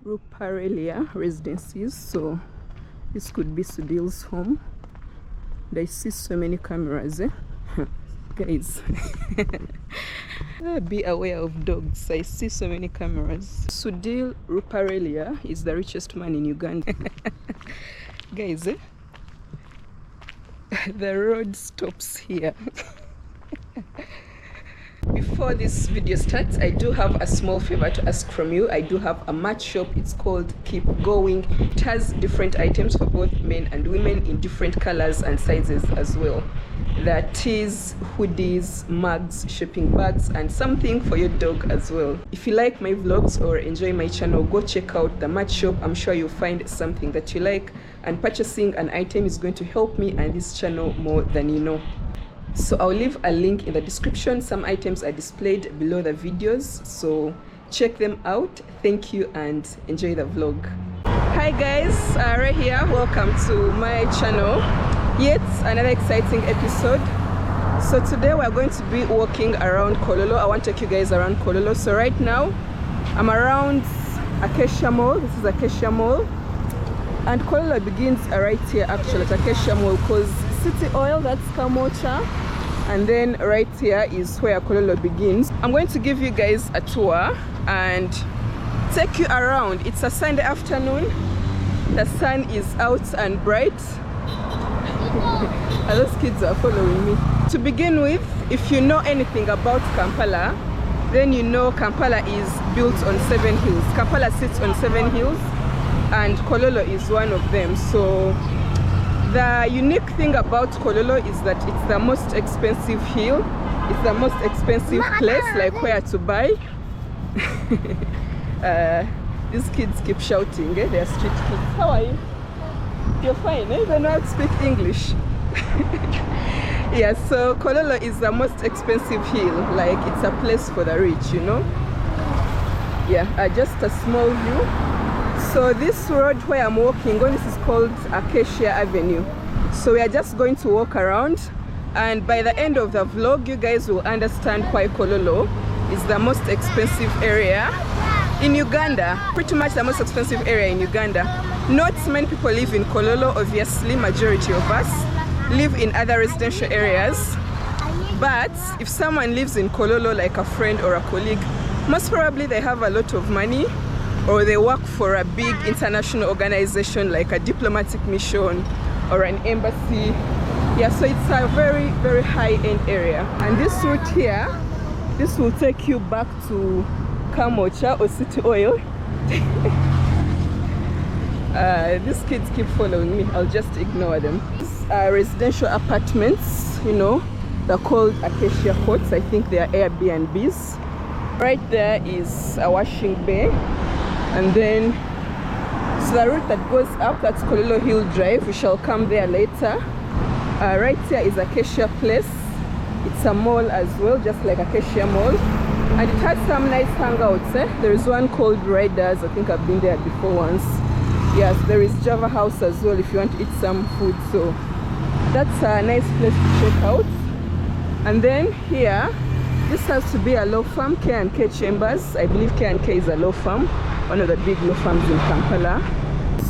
Ruparelia residences, so this could be Sudil's home. And I see so many cameras, guys. Be aware of dogs. I see so many cameras. Sudil Ruparelia is the richest man in Uganda. Guys, the road stops here. Before this video starts, I do have a small favor to ask from you. I do have a merch shop. It's called Keep Going. It has different items for both men and women in different colors and sizes as well. There are tees, hoodies, mugs, shopping bags, and something for your dog as well. If you like my vlogs or enjoy my channel, go check out the merch shop. I'm sure you'll find something that you like, and purchasing an item is going to help me and this channel more than you know. So I'll leave a link in the description. Some items are displayed below the videos, so check them out. Thank you and enjoy the vlog. Hi guys, right here, welcome to my channel. Yet another exciting episode. So today we're going to be walking around Kololo. I want to take you guys around Kololo. So right now I'm around Acacia Mall. This is Acacia Mall, and Kololo begins right here actually at Acacia Mall, because City Oil, that's Kamocha, and then right here is where Kololo begins. I'm going to give you guys a tour and take you around. It's a Sunday afternoon. The sun is out and bright. And those kids are following me. To begin with, if you know anything about Kampala, then you know Kampala is built on 7 hills. Kampala sits on 7 hills, and Kololo is one of them. So the unique thing about Kololo is that it's the most expensive hill. It's the most expensive place, like where to buy. These kids keep shouting, eh? They're street kids. How are you? You're fine, eh? They know how to speak English. Yeah, so Kololo is the most expensive hill. Like, it's a place for the rich, you know? Yeah, just a small view. So this road where I'm walking on, this is called Acacia Avenue. So we are just going to walk around, and by the end of the vlog you guys will understand why Kololo is the most expensive area in Uganda. Pretty much the most expensive area in Uganda. Not many people live in Kololo, obviously. Majority of us live in other residential areas, but if someone lives in Kololo, like a friend or a colleague, most probably they have a lot of money, or they work for a big international organization like a diplomatic mission or an embassy. Yeah, so it's a very, very high-end area. And this route here, this will take you back to Kamocha or City Oil. These kids keep following me. I'll just ignore them. These are residential apartments, you know. They're called Acacia Courts. I think they are Airbnbs. Right there is a washing bay. And then, so the route that goes up, that's Kololo Hill Drive. We shall come there later. Right here is Acacia Place. It's a mall as well, just like Acacia Mall. And it has some nice hangouts. There is one called Riders. I think I've been there before once. Yes, there is Java House as well if you want to eat some food. So that's a nice place to check out. And then here, this has to be a law firm, K&K Chambers. I believe K&K is a law firm, one of the big law firms in Kampala.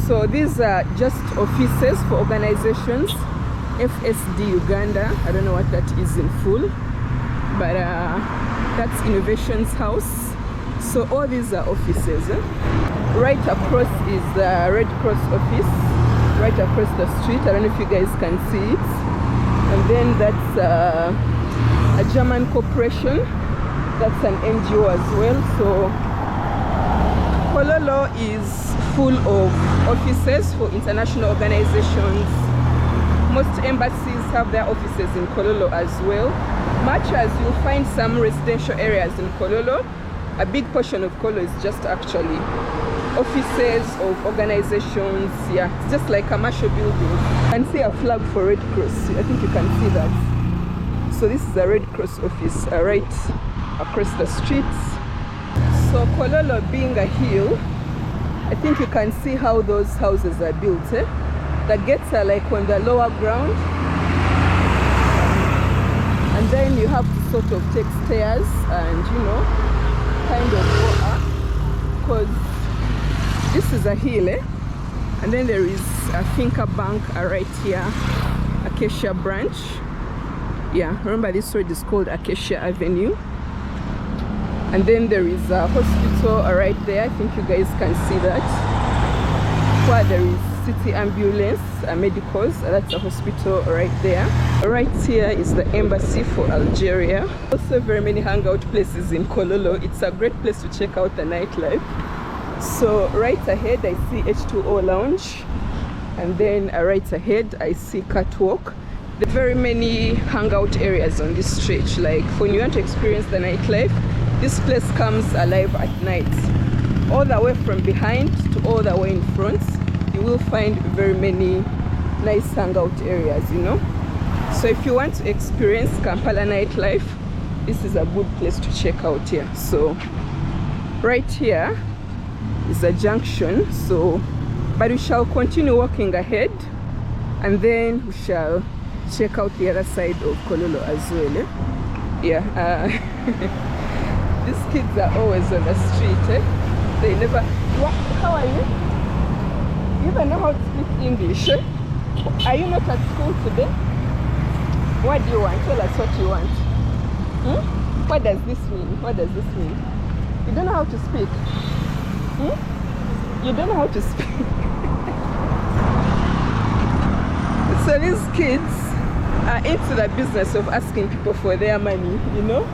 So these are just offices for organizations. FSD Uganda, I don't know what that is in full, but that's Innovations House. So all these are offices. Right across is the Red Cross office, right across the street. I don't know if you guys can see it. And then that's a German corporation. That's an NGO as well. So Kololo is full of offices for international organizations. Most embassies have their offices in Kololo as well. Much as you'll find some residential areas in Kololo, a big portion of Kololo is just actually offices of organizations. Yeah, it's just like commercial buildings. You can see a flag for Red Cross. I think you can see that. So this is a Red Cross office right across the street. So Kololo being a hill, I think you can see how those houses are built. The gates are like on the lower ground, and then you have to sort of take stairs and, you know, kind of go up, because this is a hill, and then there is a Finca Bank right here, Acacia branch. Yeah, remember this road is called Acacia Avenue. And then there is a hospital right there. I think you guys can see that. Where there is city ambulance, medicals, that's a hospital right there. Right here is the embassy for Algeria. Also very many hangout places in Kololo. It's a great place to check out the nightlife. So right ahead I see H2O Lounge, and then right ahead I see Catwalk. There are very many hangout areas on this stretch. Like when you want to experience the nightlife, this place comes alive at night. All the way from behind to all the way in front, you will find very many nice hangout areas, you know. So if you want to experience Kampala nightlife, this is a good place to check out here. So right here is a junction, but we shall continue walking ahead, and then we shall check out the other side of Kololo as well. Yeah, these kids are always on the street. They never... How are you? You even know how to speak English. Are you not at school today? What do you want? Tell us what you want. What does this mean? What does this mean? You don't know how to speak. You don't know how to speak. So these kids are into the business of asking people for their money, you know.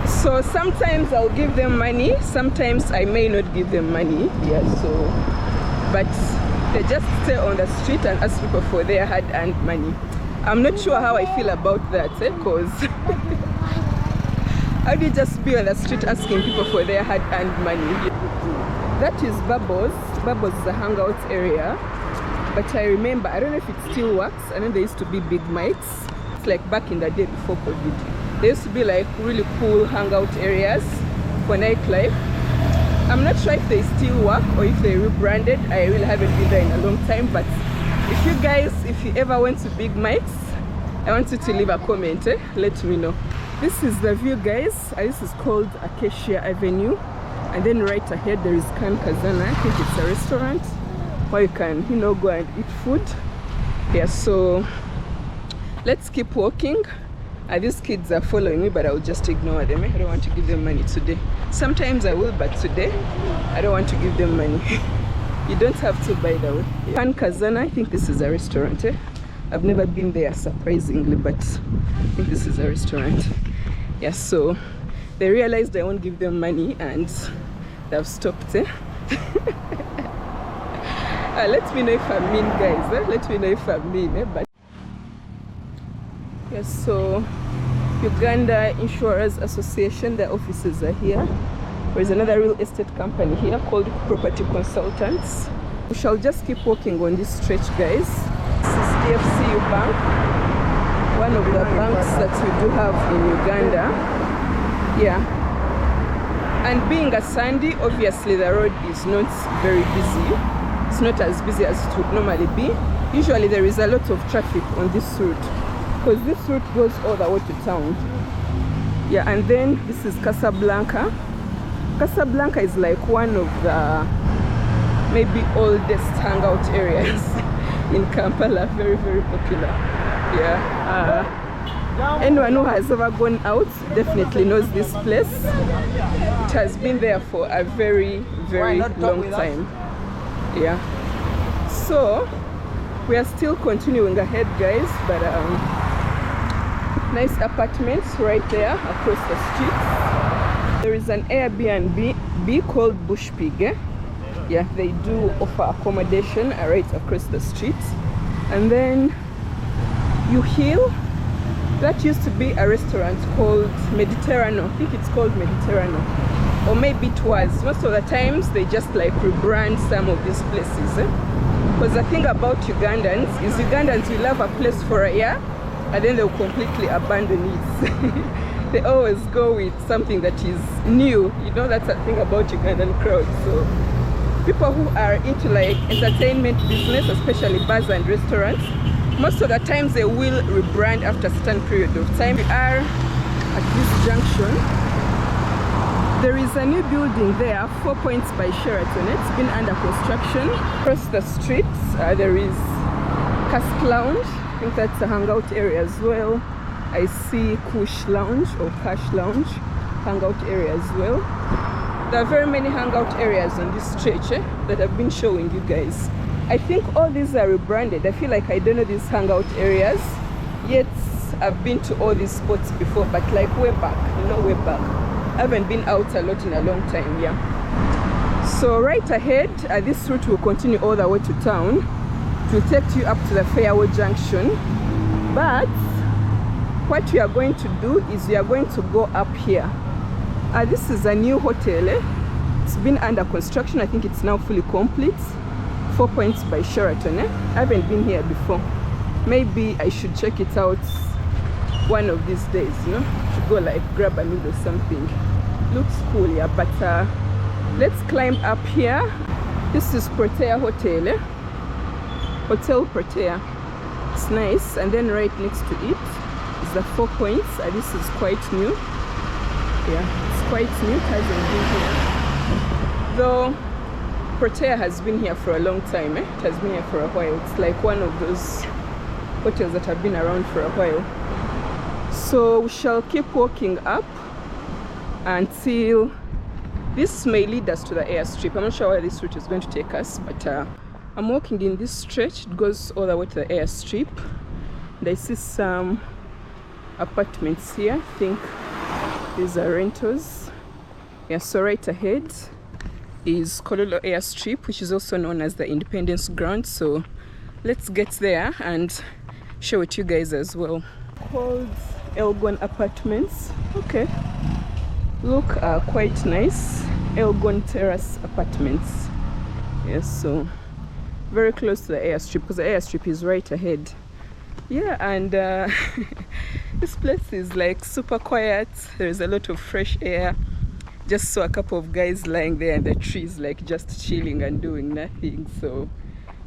So sometimes I'll give them money, sometimes I may not give them money. Yeah, so but they just stay on the street and ask people for their hard-earned money. I'm not sure how I feel about that, because how do you just be on the street asking people for their hard-earned money? That is Bubbles. Bubbles is a hangout area. But I remember, I don't know if it still works, and then there used to be big mics. It's like back in the day before COVID. There used to be like really cool hangout areas for nightlife. I'm not sure if they still work or if they rebranded. I really haven't been there in a long time. But if you guys, if you ever went to big mics, I want you to leave a comment. Let me know. This is the view, guys. This is called Acacia Avenue. And then right ahead there is Khan Kazana. I think it's a restaurant where you can, you know, go and eat food. Yeah, so let's keep walking. These kids are following me, but I'll just ignore them. I don't want to give them money today. Sometimes I will, but today I don't want to give them money. You don't have to, by the way. Khan Kazana, I think this is a restaurant. I've never been there, surprisingly, but I think this is a restaurant. Yeah, so they realized I won't give them money and they've stopped. Let me know if I'm mean, guys. Let me know if I'm mean. But yes, so Uganda Insurers Association, their offices are here. There's another real estate company here called Property Consultants. We shall just keep walking on this stretch, guys. This is DFCU Bank, one of the banks that we do have in Uganda. Yeah. And being a Sunday, obviously the road is not very busy. It's not as busy as it would normally be. Usually there is a lot of traffic on this route, because this route goes all the way to town. Yeah, and then this is Casablanca. Casablanca is like one of the maybe oldest hangout areas in Kampala. Very, very popular. Yeah. Anyone who has ever gone out definitely knows this place. It has been there for a very, very long time. Yeah. So we are still continuing ahead, guys, but nice apartments right there across the street. There is an Airbnb called Bush Pig. Yeah, they do offer accommodation right across the street. And then you Hill, that used to be a restaurant called Mediterranean. I think it's called Mediterranean, or maybe it was. Most of the times they just like rebrand some of these places. Because the thing about Ugandans is Ugandans will have a place for a year and then they'll completely abandon it. They always go with something that is new. You know, that's the thing about Ugandan crowds. So people who are into like entertainment business, especially bars and restaurants, most of the times they will rebrand after a certain period of time. We are at this junction. There is a new building there, 4 Points by Sheraton. It's been under construction. Across the street, there is Cask Lounge. I think that's a hangout area as well. I see Kush Lounge or Cash Lounge, hangout area as well. There are very many hangout areas on this stretch that I've been showing you guys. I think all these are rebranded. I feel like I don't know these hangout areas, yet I've been to all these spots before, but like way back, way back. I haven't been out a lot in a long time, yeah. So right ahead, this route will continue all the way to town. It will take you up to the Fairway Junction. But what we are going to do is we are going to go up here. This is a new hotel. It's been under construction. I think it's now fully complete. 4 Points by Sheraton. I haven't been here before. Maybe I should check it out one of these days, to go like grab a meal or something. Looks cool, yeah. But let's climb up here. This is Protea Hotel. Hotel Protea. It's nice. And then right next to it is the 4 Points. This is quite new. Yeah, it's quite new. It hasn't been here. Though Protea has been here for a long time. It has been here for a while. It's like one of those hotels that have been around for a while. So we shall keep walking up until this may lead us to the airstrip. I'm not sure where this route is going to take us, but I'm walking in this stretch. It goes all the way to the airstrip. And I see some apartments here. I think these are rentals. Yeah, so right ahead is Kololo Airstrip, which is also known as the Independence Ground. So let's get there and show it to you guys as well. Called Elgon Apartments. Okay, look, quite nice. Elgon Terrace Apartments. Yes, so very close to the airstrip, because the airstrip is right ahead. Yeah, and this place is like super quiet. There's a lot of fresh air. Just saw a couple of guys lying there in the trees, like just chilling and doing nothing. So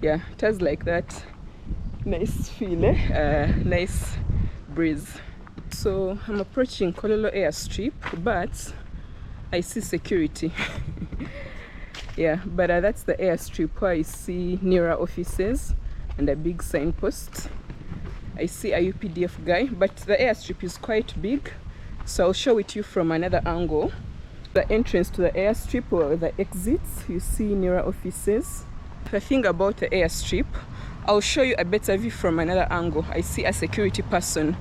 yeah, it has like that nice feel, nice breeze. So I'm approaching Kololo Airstrip, but I see security. Yeah, but that's the airstrip where I see nearer offices and a big signpost. I see a UPDF guy, but the airstrip is quite big, so I'll show it to you from another angle. The entrance to the airstrip, or the exits, you see nearer offices. The thing about the airstrip, I'll show you a better view from another angle. I see a security person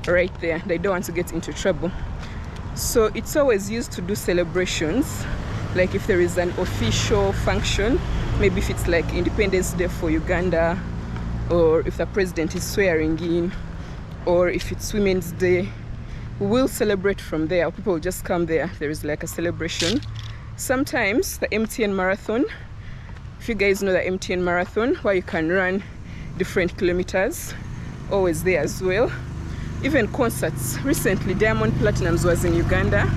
right there. They don't want to get into trouble. So it's always used to do celebrations, like if there is an official function, maybe if it's like Independence Day for Uganda, or if the president is swearing in, or if it's Women's Day. We'll celebrate from there. People will just come there. There is like a celebration. Sometimes the MTN marathon, if you guys know the MTN marathon, where you can run different kilometers, always there as well. Even concerts. Recently Diamond Platinumz was in Uganda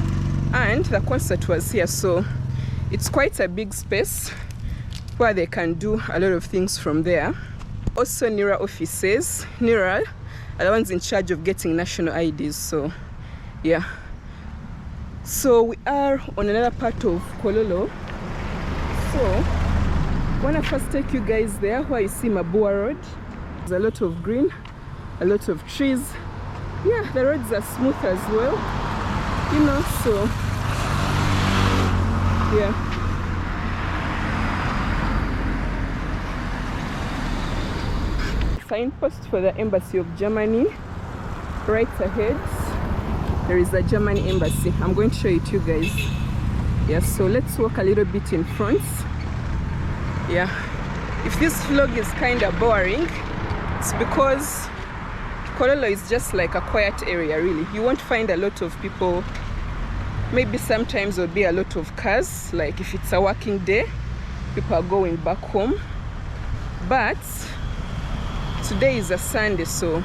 and the concert was here, so it's quite a big space where they can do a lot of things from there. Also nearer offices, nearer are the ones in charge of getting national IDs. So yeah, so we are on another part of Kololo. So I want to first take you guys there where you see Mabua Road. There's a lot of green, a lot of trees. Yeah, the roads are smooth as well, so yeah. Signpost for the Embassy of Germany. Right ahead there is a German embassy. I'm going to show it to you guys. Yeah, so let's walk a little bit in front. Yeah, if this vlog is kind of boring, it's because Kololo is just like a quiet area, really. You won't find a lot of people. Maybe sometimes there'll be a lot of cars, like if it's a working day, people are going back home. But today is a Sunday, so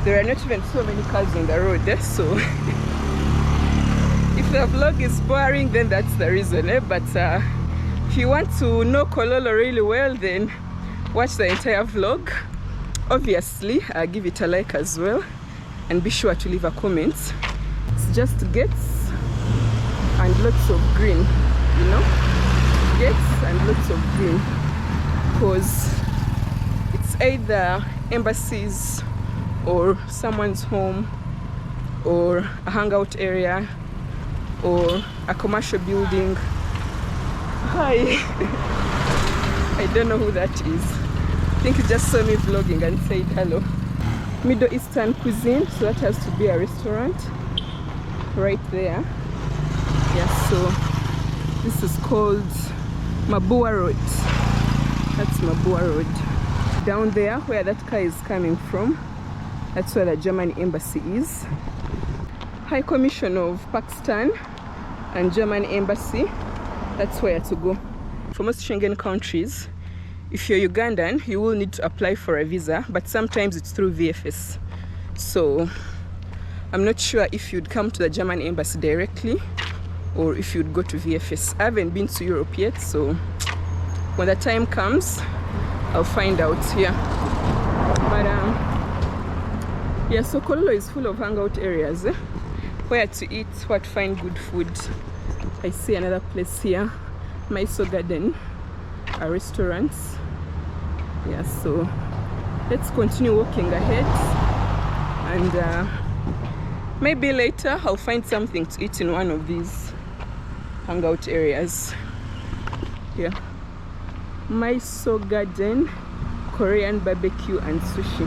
there are not even so many cars on the road. So if the vlog is boring, then that's the reason. But if you want to know Kololo really well, then watch the entire vlog. Obviously, give it a like as well, and be sure to leave a comment. It's just gates. and lots of green, you know, gates and lots of green, because it's either embassies or someone's home or a hangout area or a commercial building. Hi. I don't know who that is. I think he just saw me vlogging and said hello. Middle Eastern cuisine, so that has to be a restaurant right there. Yeah, so this is called Mabua Road. That's Mabua Road. Down there where that car is coming from, that's where the German embassy is. High Commission of Pakistan and German embassy, that's where to go. For most Schengen countries, if you're Ugandan, you will need to apply for a visa, but sometimes it's through VFS. So I'm not sure if you'd come to the German embassy directly or if you'd go to VFS. I haven't been to Europe yet, so when the time comes, I'll find out here. But yeah, so Kololo is full of hangout areas, where to eat, where to find good food. I see another place here, Maiso Garden, a restaurant. Yeah, so let's continue walking ahead, and maybe later I'll find something to eat in one of these hangout areas. Yeah, Maiso Garden, Korean barbecue and sushi.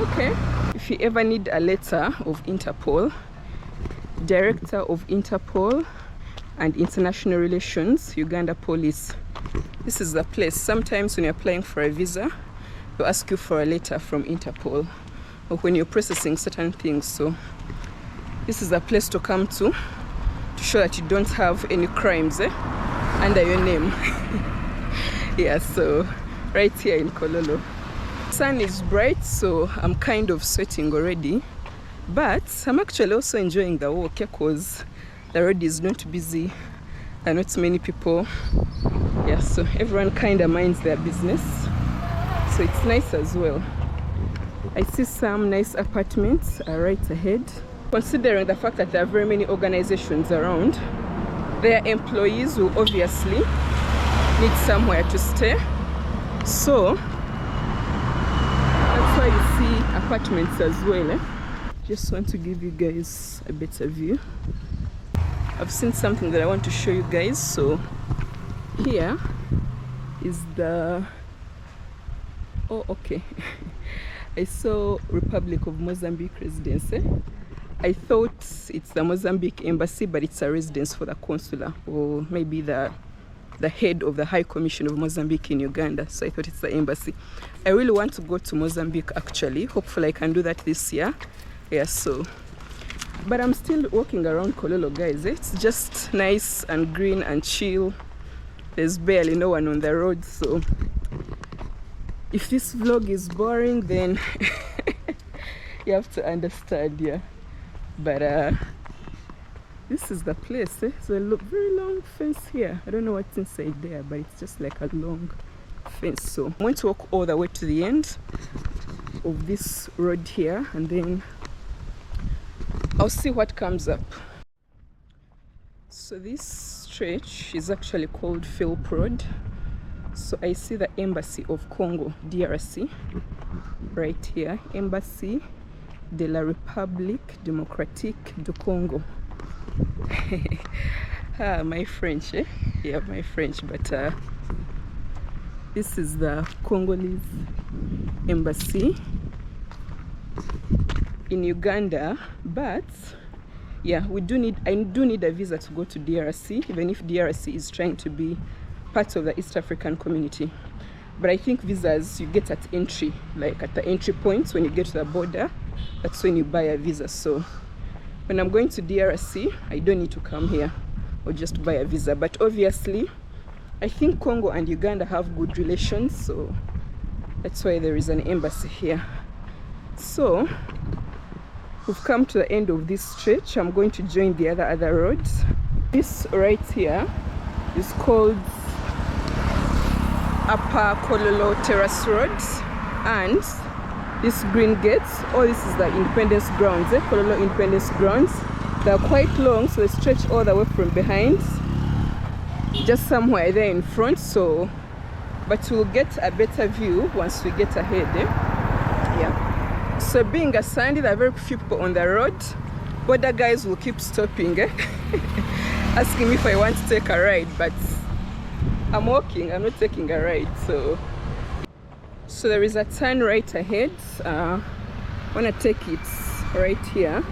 Okay, if you ever need a letter of Interpol, Director of Interpol and International Relations, Uganda Police, this is the place. Sometimes when you're applying for a visa, they'll ask you for a letter from Interpol, or when you're processing certain things. So this is a place to come to show that you don't have any crimes under your name. Yeah, so right here in Kololo. Sun is bright, so I'm kind of sweating already, but I'm actually also enjoying the walk because the road is not busy and not many people. Yeah, so everyone kind of minds their business, so it's nice as well. I see some nice apartments right ahead. Considering the fact that there are very many organizations around, their employees will obviously need somewhere to stay, so that's why you see apartments as well. Just want to give you guys a better view. I've seen something that I want to show you guys. So here is the, oh okay, I saw Republic of Mozambique residence. I thought it's the Mozambique embassy, but it's a residence for the consular, or maybe the head of the High Commission of Mozambique in Uganda. So I thought it's the embassy. I really want to go to Mozambique actually. Hopefully I can do that this year. Yeah, so but I'm still walking around Kololo, guys. It's just nice and green and chill. There's barely no one on the road, so if this vlog is boring, then you have to understand. Yeah, but this is the place. It's a very long fence here. I don't know what's inside there, but it's just like a long fence. So I'm going to walk all the way to the end of this road here, and then I'll see what comes up. So this stretch is actually called Philip Road. So I see the Embassy of Congo, DRC, right here. Embassy de la République Démocratique du Congo. My French, eh? Yeah, my French, but this is the Congolese embassy in Uganda. But yeah, I do need a visa to go to DRC, even if DRC is trying to be part of the East African community. But I think visas you get at entry, like at the entry points when you get to the border, that's when you buy a visa. So when I'm going to DRC, I don't need to come here or just buy a visa. But obviously, I think Congo and Uganda have good relations, so that's why there is an embassy here. So we've come to the end of this stretch. I'm going to join the other roads. This right here is called Upper Kololo Terrace Road, and this green gates, oh, this is the Independence Grounds, Kololo Independence Grounds. They're quite long, so they stretch all the way from behind, just somewhere there in front. So, but we'll get a better view once we get ahead. Yeah. So being a Sunday, there are very few people on the road. Border guys will keep stopping, asking me if I want to take a ride, but I'm walking, I'm not taking a ride. So there is a turn right ahead. I want to take it right here.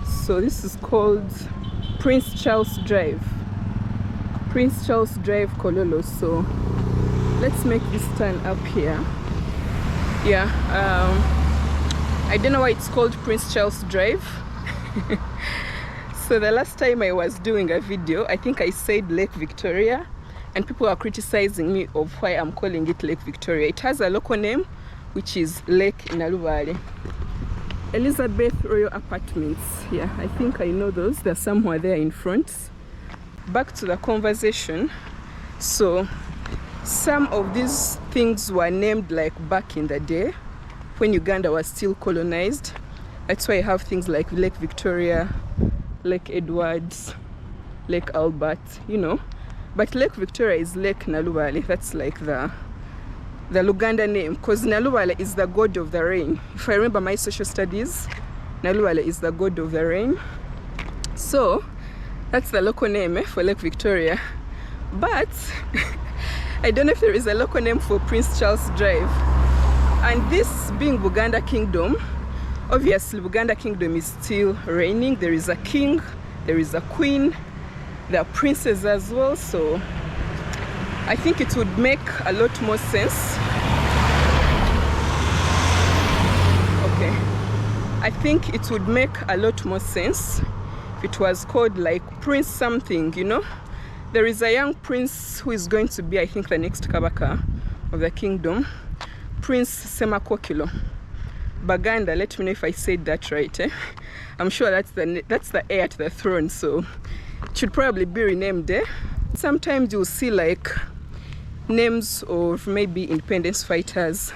So this is called Prince Charles Drive. Prince Charles Drive, Kololo. So let's make this turn up here. Yeah, I don't know why it's called Prince Charles Drive. So the last time I was doing a video, I think I said Lake Victoria, and people are criticizing me of why I'm calling it Lake Victoria. It has a local name, which is Lake Naluvale. Elizabeth Royal Apartments. Yeah, I think I know those. They're somewhere there in front. Back to the conversation. So some of these things were named like back in the day when Uganda was still colonized. That's why I have things like Lake Victoria, Lake Edwards, Lake Albert, you know. But Lake Victoria is Lake Naluvale. That's like the Luganda name, because Naluvale is the god of the rain. If I remember my social studies, Naluvale is the god of the rain. So that's the local name for Lake Victoria. But I don't know if there is a local name for Prince Charles Drive. And this being Buganda Kingdom, obviously Buganda Kingdom is still reigning. There is a king, there is a queen, there are princes as well. So I think it would make a lot more sense. Okay. I think it would make a lot more sense if it was called like Prince something, you know. There is a young prince who is going to be, I think, the next Kabaka of the kingdom. Prince Semakokilo. Baganda, let me know if I said that right. I'm sure that's the heir to the throne, so it should probably be renamed. Sometimes you'll see like names of maybe independence fighters.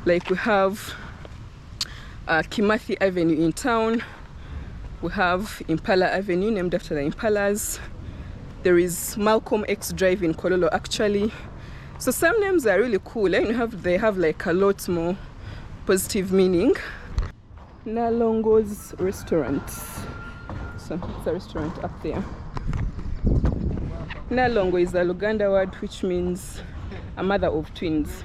Like we have Kimathi Avenue in town. We have Impala Avenue named after the Impalas. There is Malcom X Drive in Kololo actually. So some names are really cool. They have like a lot more positive meaning. Nalongo's restaurant. So it's a restaurant up there. Nalongo is a Luganda word which means a mother of twins.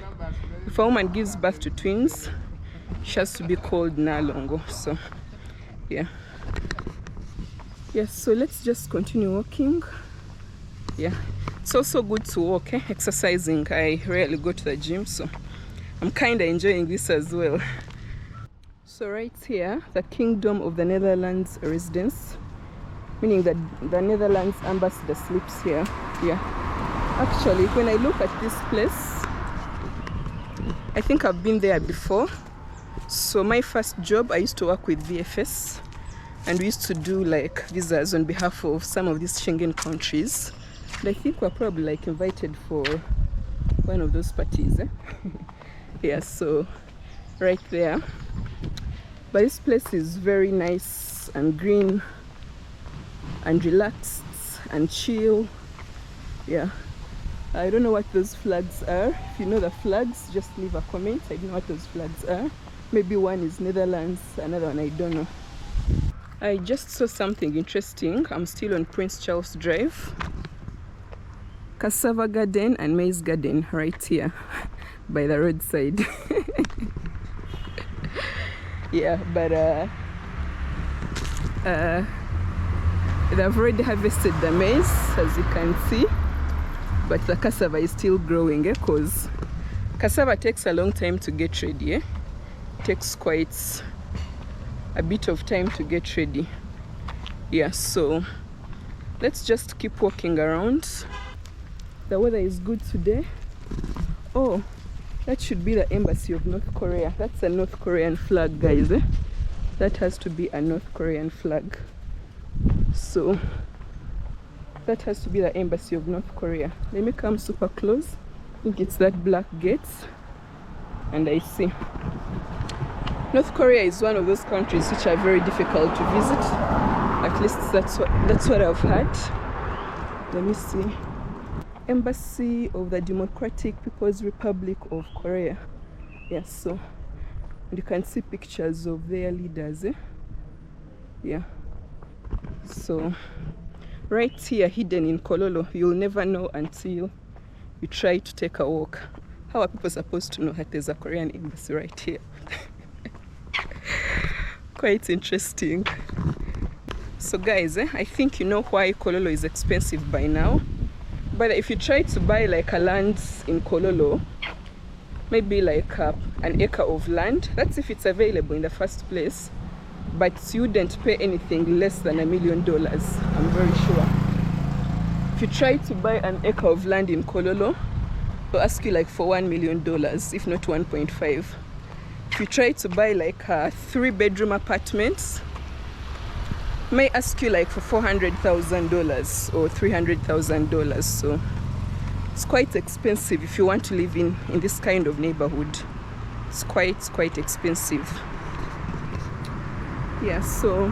If a woman gives birth to twins, she has to be called Nalongo. So yeah. Yes, so let's just continue walking. Yeah, it's also good to walk, exercising. I rarely go to the gym, so I'm kind of enjoying this as well. So right here, the Kingdom of the Netherlands residence, meaning that the Netherlands ambassador sleeps here. Yeah, actually when I look at this place, I think I've been there before. So my first job, I used to work with VFS, and we used to do like visas on behalf of some of these Schengen countries. And I think we're probably like invited for one of those parties. Yeah, so right there. But this place is very nice and green and relaxed and chill. Yeah, I don't know what those flags are. If you know the flags, just leave a comment. I don't know what those flags are. Maybe one is Netherlands, another one I don't know. I just saw something interesting. I'm still on Prince Charles Drive. Cassava garden and maize garden right here by the roadside. Yeah, but they've already harvested the maize, as you can see, but the cassava is still growing, because cassava takes a long time to get ready. It takes quite a bit of time to get ready. Yeah, so let's just keep walking around. The weather is good today. Oh, that should be the embassy of North Korea. That's a North Korean flag, guys. That has to be a North Korean flag. So that has to be the embassy of North Korea. Let me come super close. I think it's that black gate, and I see. North Korea is one of those countries which are very difficult to visit. I've At least that's what I've heard. Let me see. Embassy of the Democratic People's Republic of Korea. Yes, so you can see pictures of their leaders. Yeah. So right here, hidden in Kololo, you'll never know until you try to take a walk. How are people supposed to know that there's a Korean embassy right here? Quite interesting. So guys, I think you know why Kololo is expensive by now. But if you try to buy like a land in Kololo, maybe like an acre of land, that's if it's available in the first place, but you wouldn't pay anything less than $1 million, I'm very sure. If you try to buy an acre of land in Kololo, they'll ask you like for $1 million, if not 1.5. If you try to buy like a 3-bedroom apartment, may ask you like for $400,000 or $300,000. So it's quite expensive if you want to live in this kind of neighborhood. It's quite expensive. Yeah, so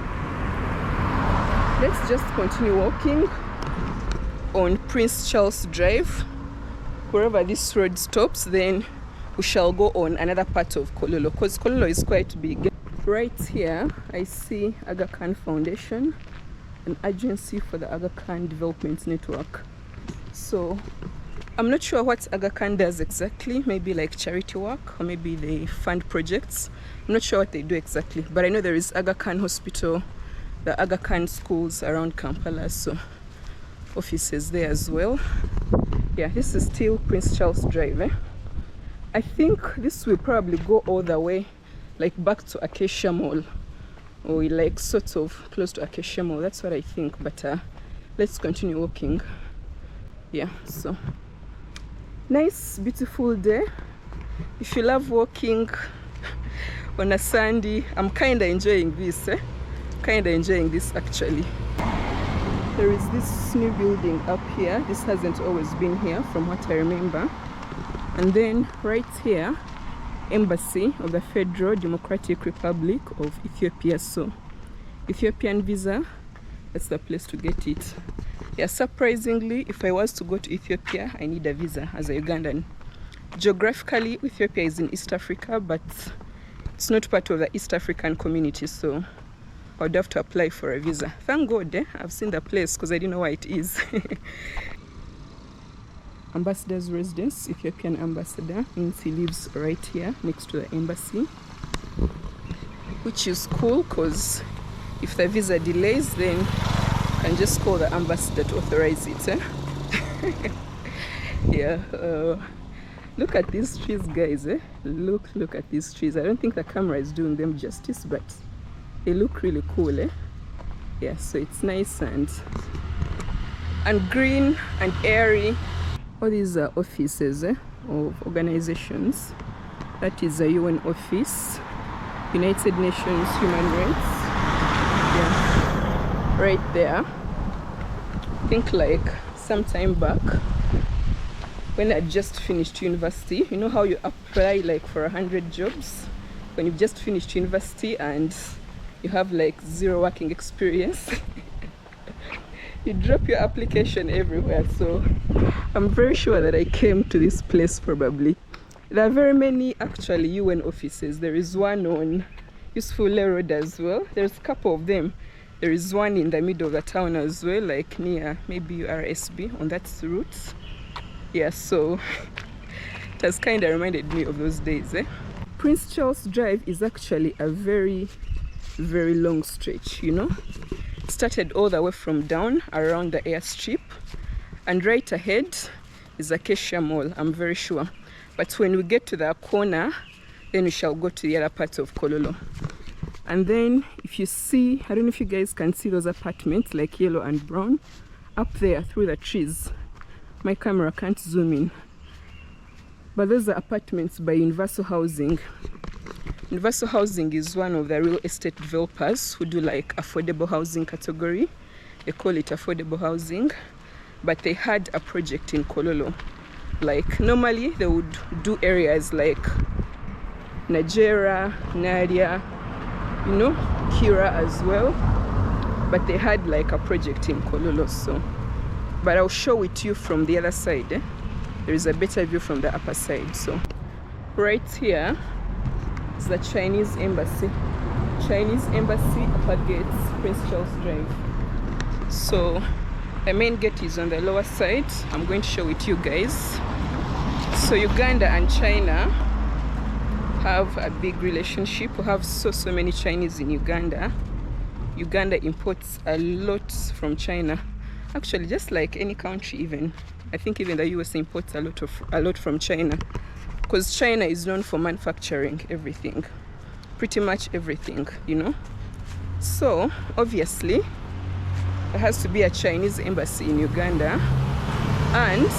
let's just continue walking on Prince Charles Drive. Wherever this road stops, then we shall go on another part of Kololo, because Kololo is quite big. Right here, I see Agakhan Foundation, an agency for the Agakhan Development Network. So I'm not sure what Agakhan does exactly, maybe like charity work, or maybe they fund projects. I'm not sure what they do exactly, but I know there is Agakhan Hospital, the Agakhan schools around Kampala, so offices there as well. Yeah, this is still Prince Charles Drive. I think this will probably go all the way like back to Acacia Mall, or like sort of close to Acacia Mall. That's what I think, but let's continue walking. Yeah, so nice beautiful day. If you love walking on a Sunday, I'm kind of enjoying this. Actually. There is this new building up here. This hasn't always been here from what I remember. And then right here, Embassy of the Federal Democratic Republic of Ethiopia. So Ethiopian visa, that's the place to get it. Yeah, surprisingly, if I was to go to Ethiopia, I need a visa as a Ugandan. Geographically, Ethiopia is in East Africa, but it's not part of the East African community, so I would have to apply for a visa. Thank God, I've seen the place because I didn't know where it is. Ambassador's residence, Ethiopian ambassador, means he lives right here next to the embassy, which is cool because if the visa delays, then you can just call the ambassador to authorize it. Yeah, look at these trees, guys. Look at these trees. I don't think the camera is doing them justice, but they look really cool. Yeah, so it's nice and green and airy. All these are offices of organizations. That is a UN office, United Nations Human Rights. Yeah, right there. I think like some time back when I just finished university, you know how you apply like for 100 jobs when you've just finished university and you have like 0 working experience. You drop your application everywhere. So I'm very sure that I came to this place probably. There are very many actually UN offices. There is one on Useful Road as well. There's a couple of them. There is one in the middle of the town as well, like near maybe RSB on that route. Yeah, so it has kind of reminded me of those days. Prince Charles Drive is actually a very long stretch, you know. It started all the way from down around the airstrip, and right ahead is Acacia Mall, I'm very sure. But when we get to the corner, then we shall go to the other part of Kololo. And then if you see, I don't know if you guys can see those apartments like yellow and brown up there through the trees. My camera can't zoom in, but those are apartments by Universal Housing. Universal Housing is one of the real estate developers who do like affordable housing category. They call it affordable housing, but they had a project in Kololo. Like normally they would do areas like Nigeria, Nadia, you know, Kira as well. but they had like a project in Kololo, so. But I'll show it to you from the other side. There is a better view from the upper side. So right here is the Chinese Embassy. Chinese Embassy, upper gates, Prince Charles Drive. So the main gate is on the lower side. I'm going to show it to you guys. So Uganda and China have a big relationship. We have so many Chinese in Uganda. Uganda imports a lot from China. Actually, just like any country, even I think even the US imports a lot from China, because China is known for manufacturing everything, pretty much everything, you know. So obviously there has to be a Chinese embassy in Uganda, and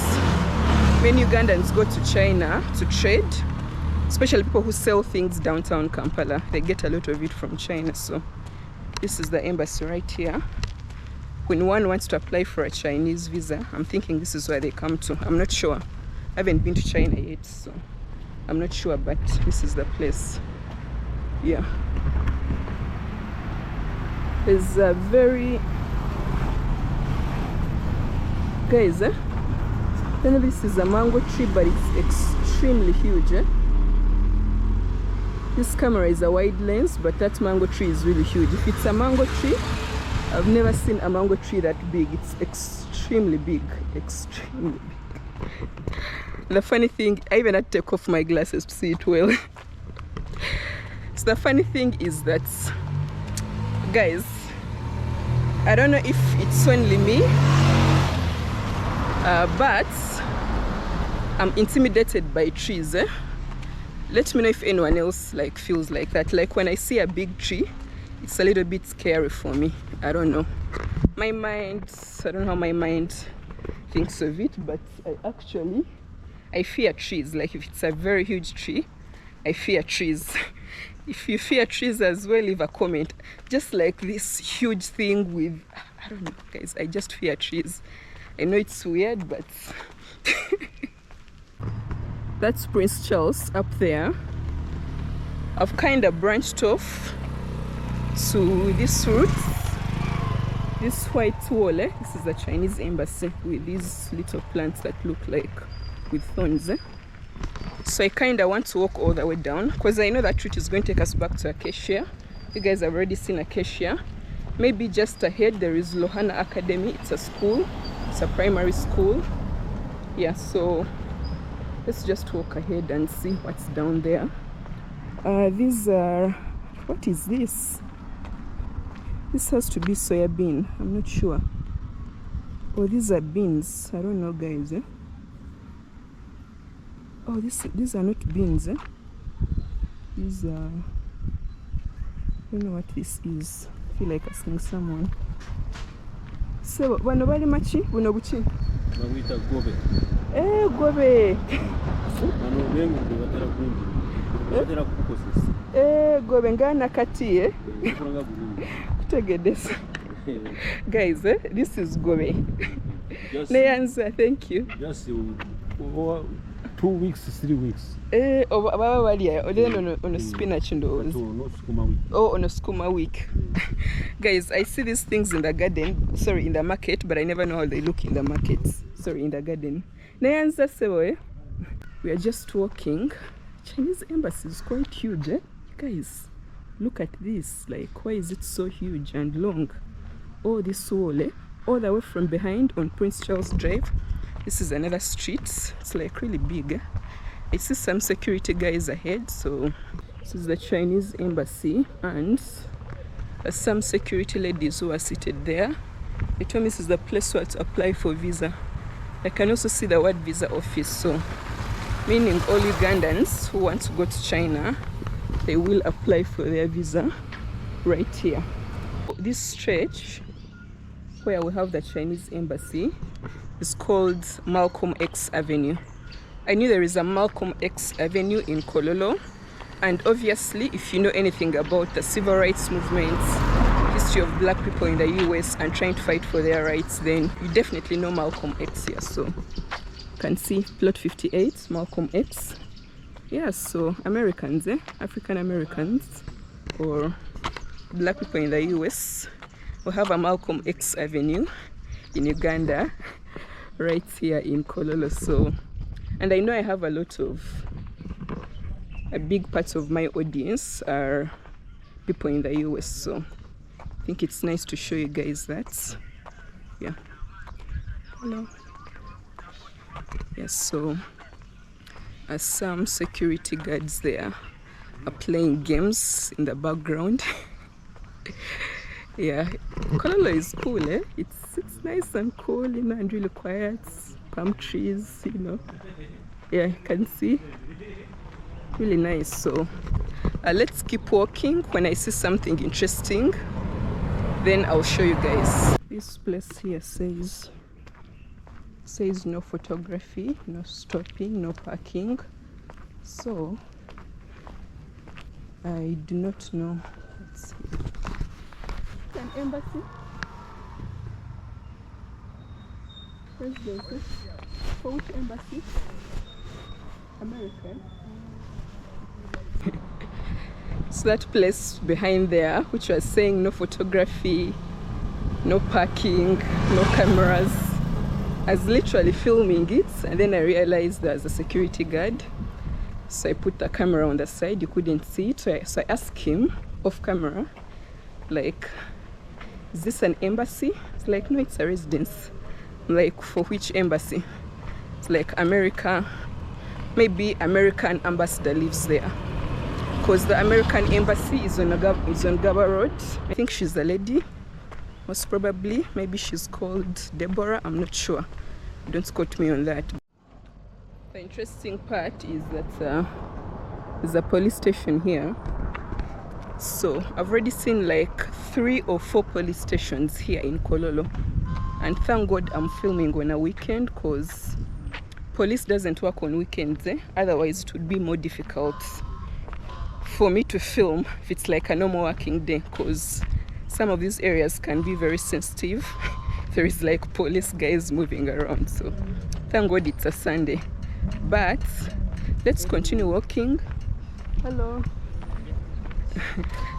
when Ugandans go to China to trade, especially people who sell things downtown Kampala, they get a lot of it from China. So this is the embassy right here. When one wants to apply for a Chinese visa, I'm thinking this is where they come to. I'm not sure. I haven't been to China yet, so I'm not sure, but this is the place. Yeah. There's a very... Guys, I don't know if this is a mango tree, but it's extremely huge. This camera is a wide lens, but that mango tree is really huge. If it's a mango tree, I've never seen a mango tree that big. It's extremely big, extremely big. The funny thing, I even had to take off my glasses to see it well. So the funny thing is that, guys, I don't know if it's only me, but I'm intimidated by trees. Let me know if anyone else like feels like that. Like when I see a big tree, it's a little bit scary for me. I don't know. My mind, I don't know how my mind thinks of it, but I fear trees. Like if it's a very huge tree, I fear trees. If you fear trees as well, leave a comment. Just like this huge thing with, I don't know, guys, I just fear trees. I know it's weird, but that's Prince Charles up there. I've kind of branched off to this route, this white wall. This is the Chinese embassy with these little plants that look like with thorns. So I kind of want to walk all the way down, because I know that route is going to take us back to Acacia. You guys have already seen Acacia. Maybe just ahead there is Lohana Academy. It's a school, it's a primary school. Yeah, so let's just walk ahead and see what's down there. These are, what is this? This has to be soya bean. I'm not sure. Oh, these are beans. I don't know, guys. Oh, these are not beans. These are... I don't know what this is. I feel like asking someone. So, bano bali machi? Buno buchi? Bawita gobe. Gobe. Bano bengu batera kumbi. Batera kukosis. Gobe ngana kati kutegedesa. Guys, this is gobe. No answer, thank you. Just 2 weeks, 3 weeks. Baba wali on a spinach and those. Oh, on a skuma week. Guys, I see these things in the garden, sorry, in the market, but I never know how they look in the market. Sorry, in the garden. Nayanza sewe. We are just walking. Chinese embassy is quite huge, guys. Look at this. Like, why is it so huge and long? Oh, this wall, all the way from behind on Prince Charles Drive. This is another street. It's like really big. I see some security guys ahead. So this is the Chinese embassy, and some security ladies who are seated there. They told me this is the place where to apply for visa. I can also see the word visa office, so meaning all Ugandans who want to go to China, they will apply for their visa right here. This stretch where we have the Chinese embassy is called Malcom X Avenue. I knew there is a Malcom X Avenue in Kololo, and obviously if you know anything about the civil rights movement, history of black people in the US and trying to fight for their rights, then you definitely know Malcom X here. So you can see plot 58, Malcom X. Yeah, so Americans, African Americans or black people in the US We have a Malcom X Avenue in Uganda, right here in Kololo. So, and I know I have a big part of my audience are people in the US, so I think it's nice to show you guys that. Yeah. Hello. Yes, so some security guards there are playing games in the background. Yeah, Kololo is cool, eh? It's nice and cool, you know, and really quiet. Palm trees, you know. Yeah, you can see. Really nice. So let's keep walking. When I see something interesting, then I'll show you guys. This place here says no photography, no stopping, no parking. So I do not know. Let's see. It's an embassy. President. For which embassy? American. So that place behind there, which was saying no photography, no parking, no cameras, I was literally filming it, and then I realized there's a security guard. So I put the camera on the side, you couldn't see it. So I asked him off camera, like, is this an embassy? It's like, no, it's a residence. I'm like, for which embassy? It's like America, maybe American ambassador lives there. Because the American embassy is on Mabua Road. I think she's a lady, most probably. Maybe she's called Deborah, I'm not sure. Don't quote me on that. The interesting part is that there's a police station here. So I've already seen like 3 or 4 police stations here in Kololo. And thank God I'm filming on a weekend, because police doesn't work on weekends, eh? Otherwise it would be more difficult for me to film if it's like a normal working day, because some of these areas can be very sensitive. There is like police guys moving around. So thank God it's a Sunday. But let's continue walking. Hello.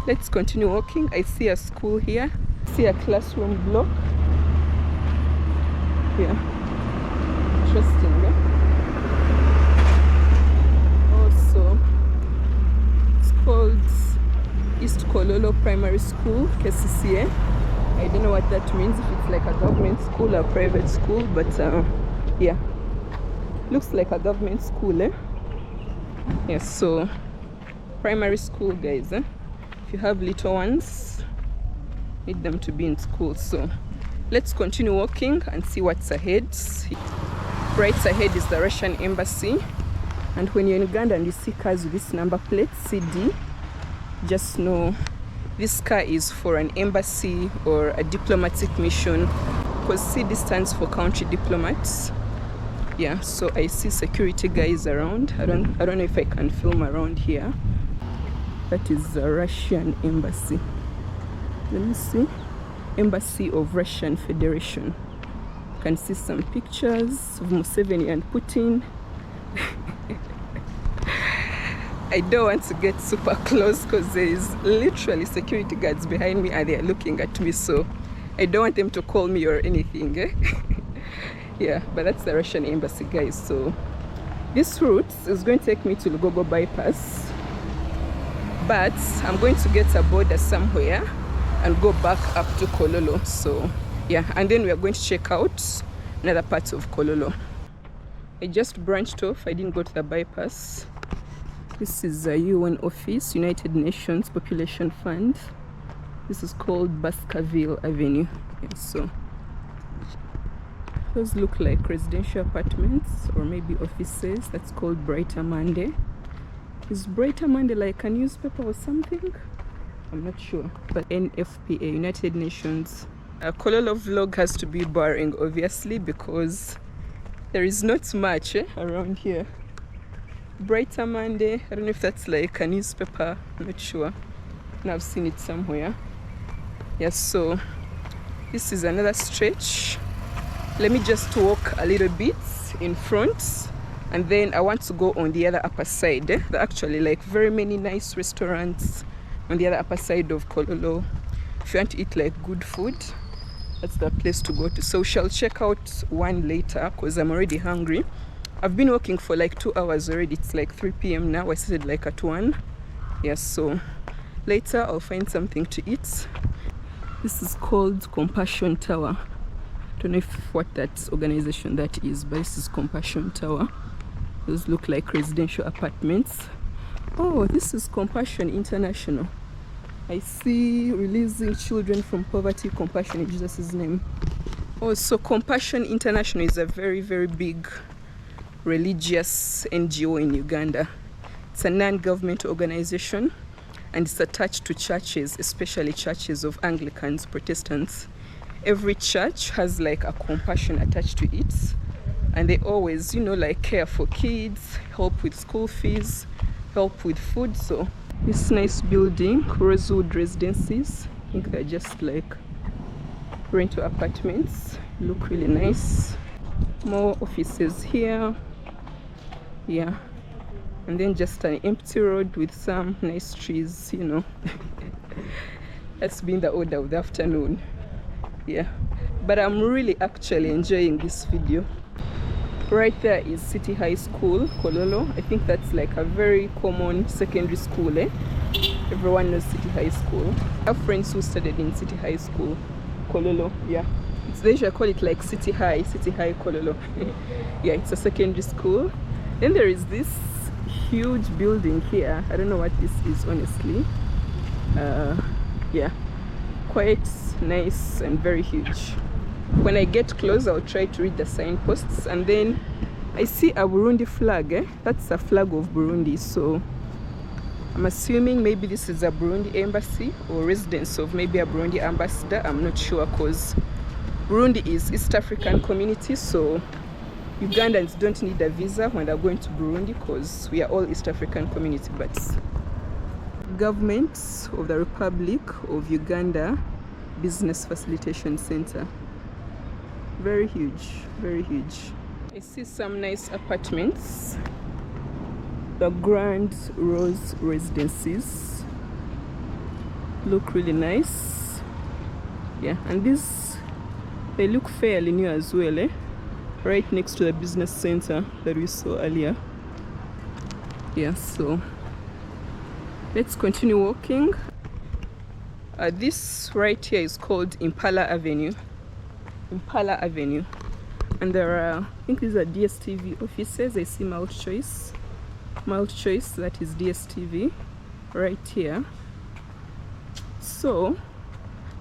Let's continue walking. I see a school here. I see a classroom block. Yeah. Interesting, yeah? Also, it's called East Kololo Primary School, KCCA. I don't know what that means, if it's like a government school or private school, but yeah, looks like a government school, eh? Yes, so primary school, guys, eh? If you have little ones, need them to be in school. So let's continue walking and see what's ahead. Right ahead is the Russian Embassy, and when you're in Uganda and you see cars with this number plate CD, just know this car is for an embassy or a diplomatic mission, because CD stands for country diplomats. Yeah, so I see security guys around. I don't know if I can film around here. That is the Russian Embassy. Let me see. Embassy of Russian Federation. You can see some pictures of Museveni and Putin. I don't want to get super close because there is literally security guards behind me and they are looking at me, so I don't want them to call me or anything, eh? Yeah, but that's the Russian Embassy, guys. So this route is going to take me to Lugogo bypass, but I'm going to get a border somewhere and go back up to Kololo. So yeah, and then we are going to check out another part of Kololo. I just branched off, I didn't go to the bypass. This is a UN office, United Nations Population Fund. This is called Baskerville Avenue. Yeah, so those look like residential apartments or maybe offices. That's called Brighter Monday. Is Brighter Monday like a newspaper or something? I'm not sure. But UNFPA, United Nations. A Kololo vlog has to be boring, obviously, because there is not much around here. Brighter Monday, I don't know if that's like a newspaper, I'm not sure. And I've seen it somewhere. Yes, so this is another stretch. Let me just walk a little bit in front, and then I want to go on the other upper side. There are actually like very many nice restaurants on the other upper side of Kololo. If you want to eat like good food, that's the place to go to. So we shall check out one later because I'm already hungry. I've been working for like 2 hours already. It's like 3 p.m. now. I started like at 1. Yes, so later I'll find something to eat. This is called Compassion Tower. I don't know what that organization that is, but this is Compassion Tower. Those look like residential apartments. Oh, this is Compassion International. I see releasing children from poverty, compassion in Jesus' name. Oh, so Compassion International is a very, very big religious NGO in Uganda. It's a non-government organization and it's attached to churches, especially churches of Anglicans, Protestants. Every church has like a compassion attached to it, and they always, you know, like care for kids, help with school fees, help with food. So this nice building, Rosewood Residences, I think they're just like rental apartments. Look really nice. More offices here. Yeah, and then just an empty road with some nice trees, you know. That's been the order of the afternoon. Yeah, but I'm really actually enjoying this video. Right there is City High School, Kololo. I think that's like a very common secondary school, eh? Everyone knows City High School. I have friends who studied in City High School, Kololo, yeah. They usually call it like City High Kololo. Yeah, it's a secondary school. Then there is this huge building here. I don't know what this is, honestly. Yeah, quite nice and very huge. When I get close, I'll try to read the signposts. And then I see a Burundi flag, eh? That's a flag of Burundi. So I'm assuming maybe this is a Burundi embassy or residence of maybe a Burundi ambassador. I'm not sure, because Burundi is East African community, so Ugandans don't need a visa when they're going to Burundi because we are all East African community. But Government of the Republic of Uganda Business Facilitation Center. Very huge, very huge. I see some nice apartments. The Grand Rose Residences look really nice. Yeah, and these, they look fairly new as well, eh? Right next to the business center that we saw earlier. Yeah, so let's continue walking. This right here is called Impala Avenue. Impala Avenue. And there are, I think these are DSTV offices. I see MultChoice. MultChoice, that is DSTV right here. So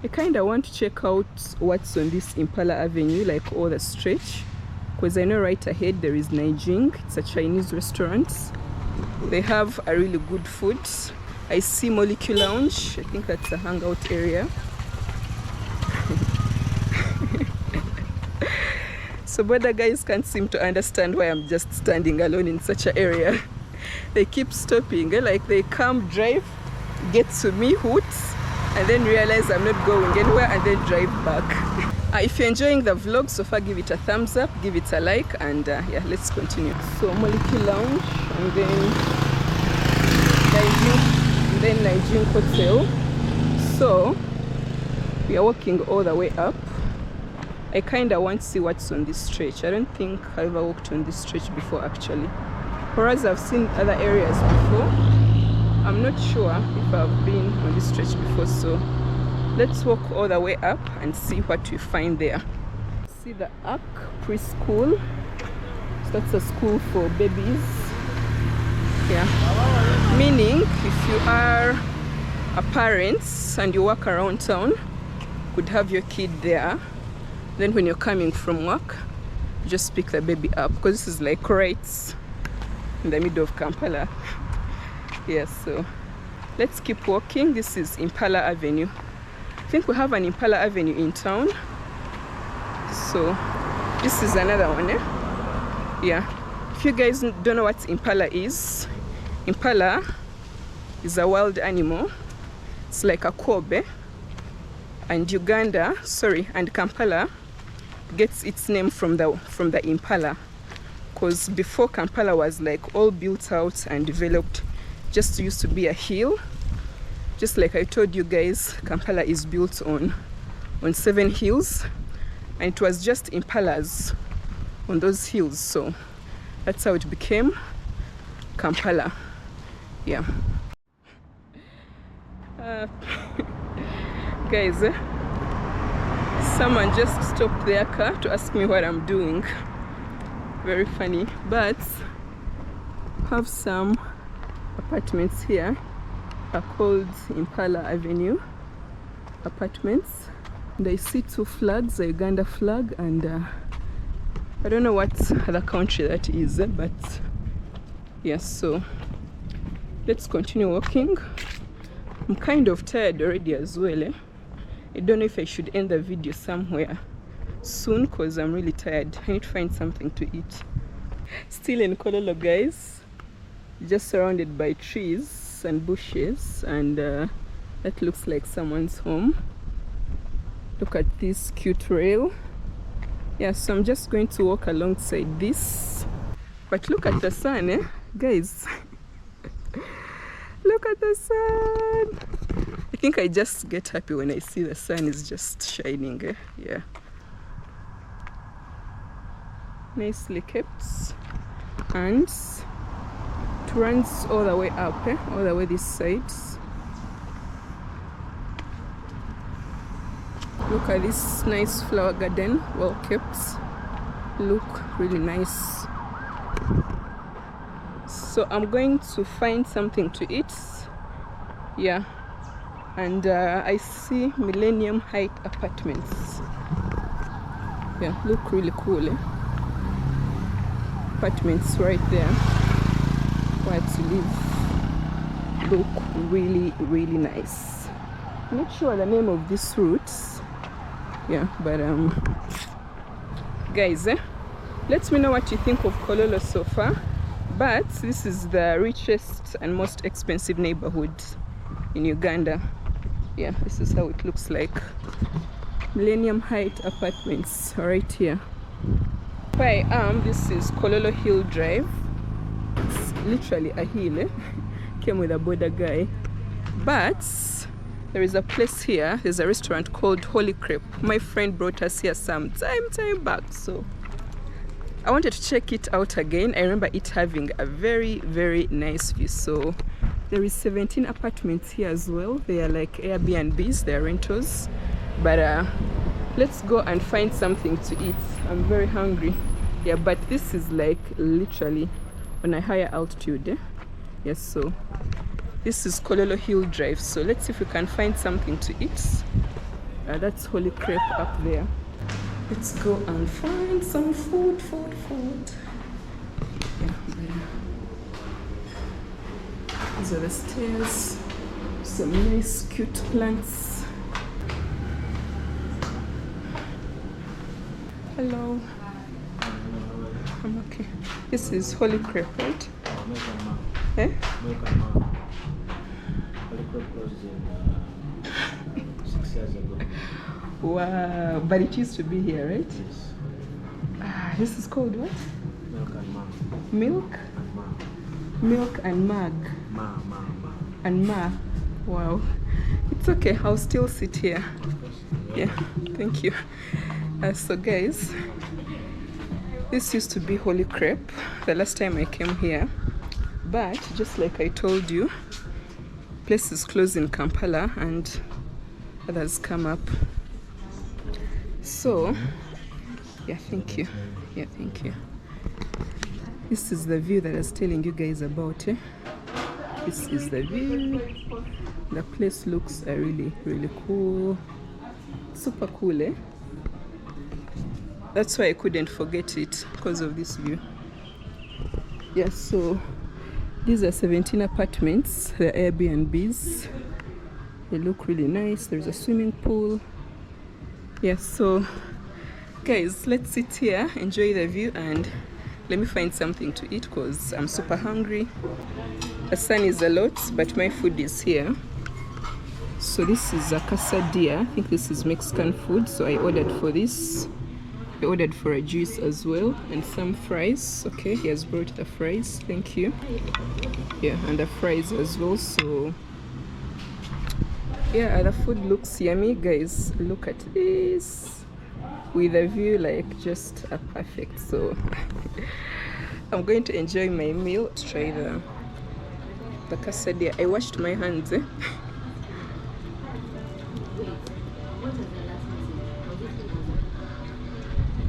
I kind of want to check out what's on this Impala Avenue, like all the stretch, because I know right ahead there is Naijing. It's a Chinese restaurant. They have a really good food. I see Molecule Lounge. I think that's a hangout area. So border guys can't seem to understand why I'm just standing alone in such an area. They keep stopping, like they come, drive, get to me, hoot, and then realize I'm not going anywhere and then drive back. If you're enjoying the vlog so far, give it a thumbs up, give it a like, and yeah, let's continue. So Molecule Lounge, and then Naijing Hotel. So we are walking all the way up. I kind of want to see what's on this stretch. I don't think I ever walked on this stretch before, actually. Whereas I've seen other areas before, I'm not sure if I've been on this stretch before. So let's walk all the way up and see what we find there. See the Ark Preschool. So that's a school for babies. Yeah. Meaning, if you are a parent and you walk around town, you could have your kid there. Then when you're coming from work, you just pick the baby up, because this is like right in the middle of Kampala. Yeah, so let's keep walking. This is Impala Avenue. I think we have an Impala Avenue in town. So this is another one, eh? Yeah. If you guys don't know what Impala is a wild animal. It's like a kobe. And and Kampala gets its name from the impala, because before Kampala was like all built out and developed, just used to be a hill, Just like I told you guys, Kampala is built on 7 hills, and it was just Impalas on those hills, so that's how it became Kampala. Yeah. Guys, someone just stopped their car to ask me what I'm doing. Very funny. But have some apartments here are called Impala Avenue apartments, and I see 2 flags, a Uganda flag and I don't know what other country that is, but yes. So let's continue walking. I'm kind of tired already as well. I don't know if I should end the video somewhere soon because I'm really tired. I need to find something to eat. Still in Kololo, guys, just surrounded by trees and bushes, and that looks like someone's home. Look at this cute rail. Yeah, so I'm just going to walk alongside this, but look at the sun, guys. Look at the sun. I think I just get happy when I see the sun is just shining. Yeah, nicely kept, and it runs all the way up, all the way this side. Look at this nice flower garden, well kept. Look really nice. So I'm going to find something to eat. Yeah, and I see Millennium Height Apartments. Yeah, look really cool. Apartments right there where to live. Look really, really nice. I'm not sure the name of these routes. Yeah, but guys, let me know what you think of Kololo so far. But this is the richest and most expensive neighborhood in Uganda. Yeah, this is how it looks like. Millennium Height Apartments right here. Where I am, this is Kololo Hill Drive. It's literally a hill. Came with a border guy. But there is a place here. There's a restaurant called Holy Crepe. My friend brought us here some time back, so I wanted to check it out again. I remember it having a very, very nice view. So there is 17 apartments here as well. They are like Airbnbs, they are rentals. But let's go and find something to eat. I'm very hungry. Yeah, but this is like literally on a higher altitude. Yes, so this is Kololo Hill Drive. So let's see if we can find something to eat. That's Holy Crepe up there. Let's go and find some food. Yeah, these are the stairs. Some nice cute plants. Hello. I'm okay. This is Holy Crepe, right? Eh? Wow, but it used to be here, right? Yes. This is called what? Milk and Maar. Milk? And Maar. Milk and Mag. Maar. And Maar. Wow. It's okay, I'll still sit here. Yeah, thank you. So guys, this used to be Holy Crepe the last time I came here. But just like I told you, places close in Kampala and others come up. So yeah, thank you. Yeah, thank you. This is the view that I was telling you guys about. This is the view. The place looks really, really cool. Super cool, That's why I couldn't forget it, because of this view. Yeah, so these are 17 apartments. They're Airbnbs. They look really nice. There's a swimming pool. Yeah, so guys, let's sit here, enjoy the view, and let me find something to eat because I'm super hungry. The sun is a lot, but my food is here. So this is a quesadilla. I think this is Mexican food, so I ordered for this. I ordered for a juice as well and some fries. Okay, he has brought the fries. Thank you. Yeah, and the fries as well. So Yeah, the food looks yummy, guys. Look at this, with a view like just a perfect. So I'm going to enjoy my meal. Let's try the quesadilla. I washed my hands.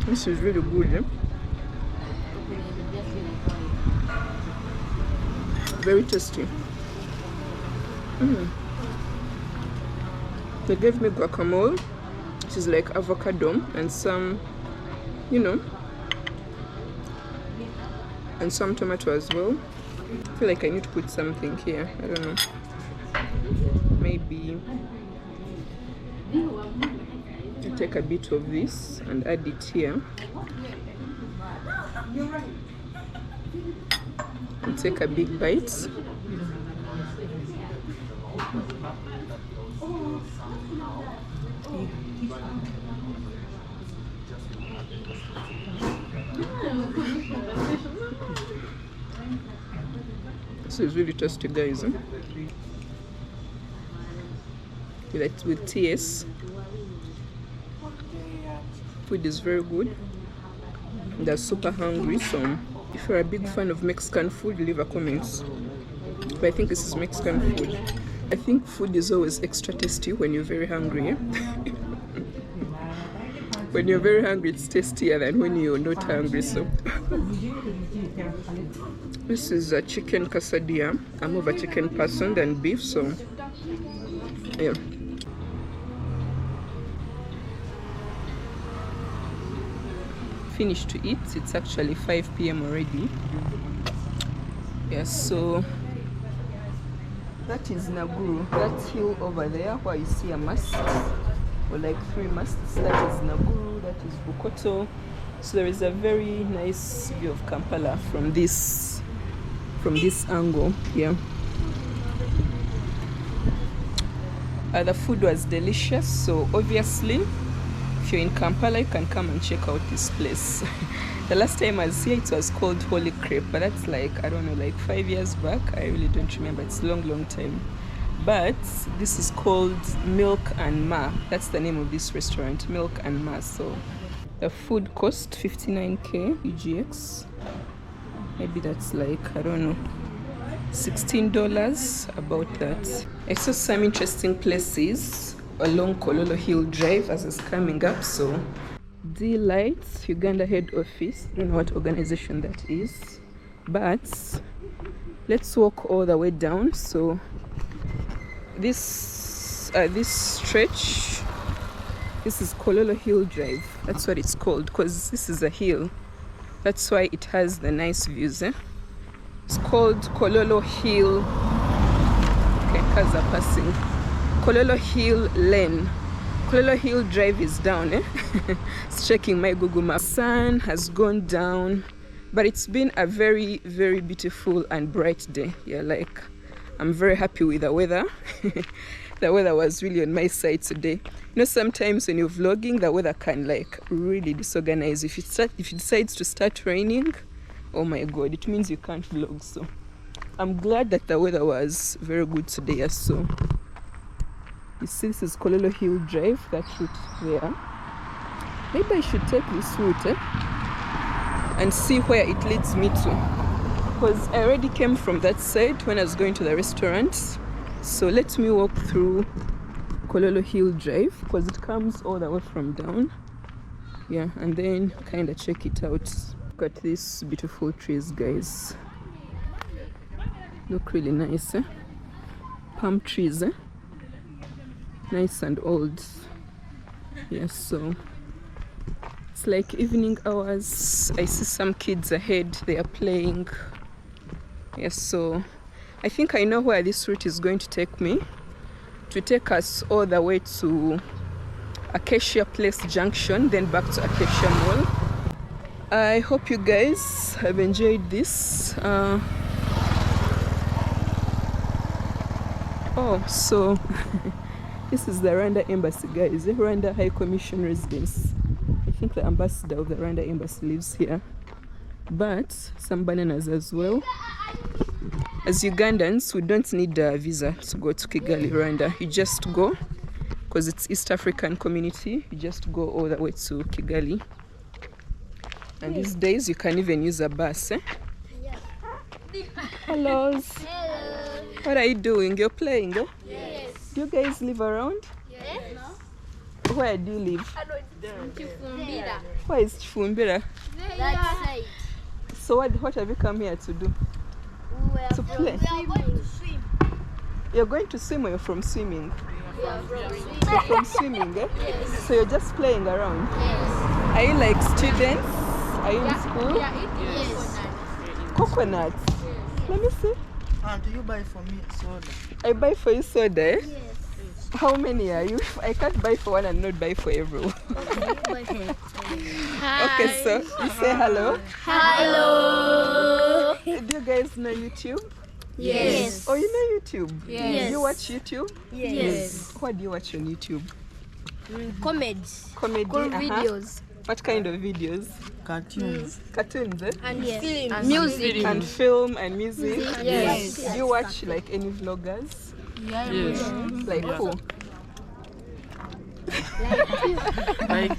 This is really good. Very tasty. They gave me guacamole, which is like avocado, and some, you know, and some tomato as well. I feel like I need to put something here. I don't know. Maybe I'll take a bit of this and add it here. And take a big bite. This is really tasty, guys. With TS. Food is very good. They're super hungry, so if you're a big fan of Mexican food, leave a comment. But I think this is Mexican food. I think food is always extra tasty when you're very hungry. When you're very hungry, it's tastier than when you're not hungry. So this is a chicken quesadilla. I'm more of a chicken person than beef, so yeah. Finished to eat. It's actually 5 p.m. already. Yes, so that is Naguru. That hill over there where you see a mast, or like 3 masts, that is Naguru, that is Bukoto. So there is a very nice view of Kampala from this angle here. The food was delicious, so obviously if you're in Kampala, you can come and check out this place. The last time I was here, it was called Holy Crepe, but that's like, I don't know, like 5 years back. I really don't remember. It's a long time. But this is called Milk and Maar. That's the name of this restaurant, Milk and Maar. So the food cost 59k UGX. Maybe that's like, I don't know, $16, about that. I saw some interesting places along Kololo Hill Drive as it's coming up. So D-Lights, Uganda head office. I don't know what organization that is, but let's walk all the way down. So this stretch, this is Kololo Hill Drive. That's what it's called, because this is a hill. That's why it has the nice views. It's called Kololo Hill. Okay, cars are passing. Kololo Hill Lane. Kololo Hill Drive is down. It's checking my Google Maps. Sun has gone down, but it's been a very, very beautiful and bright day. Yeah, like I'm very happy with the weather. The weather was really on my side today. You know, sometimes when you're vlogging, the weather can like really disorganize. If it decides to start raining, oh my god, it means you can't vlog. So I'm glad that the weather was very good today. So you see, this is Kololo Hill Drive, that route there. Maybe I should take this route and see where it leads me to, because I already came from that side when I was going to the restaurant. So let me walk through Kololo Hill Drive, because it comes all the way from down. Yeah, and then kind of check it out. Look at these beautiful trees, guys. Look really nice. Palm trees. Nice and old. Yes, so it's like evening hours. I see some kids ahead, they are playing. Yes, so I think I know where this route is going to take me, to take us all the way to Acacia Place Junction, then back to Acacia Mall. I hope you guys have enjoyed this. So this is the Rwanda Embassy, guys. The Rwanda High Commission residence. I think the ambassador of the Rwanda Embassy lives here. But some bananas as well. As Ugandans, we don't need a visa to go to Kigali, Rwanda. You just go, because it's East African community, you just go all the way to Kigali. And these days, you can even use a bus, eh? Yeah. Hello. Hello. What are you doing? You're playing, eh? Yes. Do you guys live around? Yes. Where do you live? Chifumbira. Where is Chifumbira? That side. So what have you come here to do? To play? We are going to swim. You're going to swim or you're from swimming? We are from You're from swimming, eh? Yes. So you're just playing around? Yes. Are you like students? Are you in school? Yes. Coconuts? Let me see. And do you buy for me soda? I buy for you soda, eh? Yes. How many are you? I can't buy for one and not buy for everyone. Okay, so you say hello. Hello. Do you guys know YouTube? Yes. Oh, you know YouTube? Yes. You watch YouTube? Yes. What do you watch on YouTube? Comedy. Comedy? Videos. What kind of videos? Cartoons. Cartoons, eh? And film. Music. And film and music? Yes. Do you watch like any vloggers? Yes. Like who? Like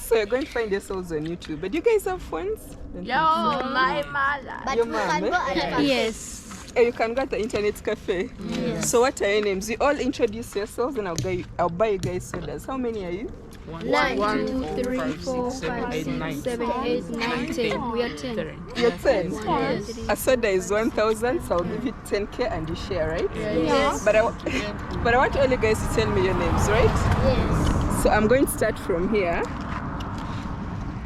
So you're going to find yourselves on YouTube. But do you guys have phones? My mother. Your mom, eh? Yes. Oh, you can go to the internet cafe. Yes. So what are your names? You all introduce yourselves and I'll buy you guys sodas. How many are you? 1, 2, 3, 4, 5, 6, 7, 8, 9, 10. We are 10. You're 10. Yes. A soda is 1,000, so I'll give you 10k and you share, right? Yes. But I want all you guys to tell me your names, right? Yes. So I'm going to start from here.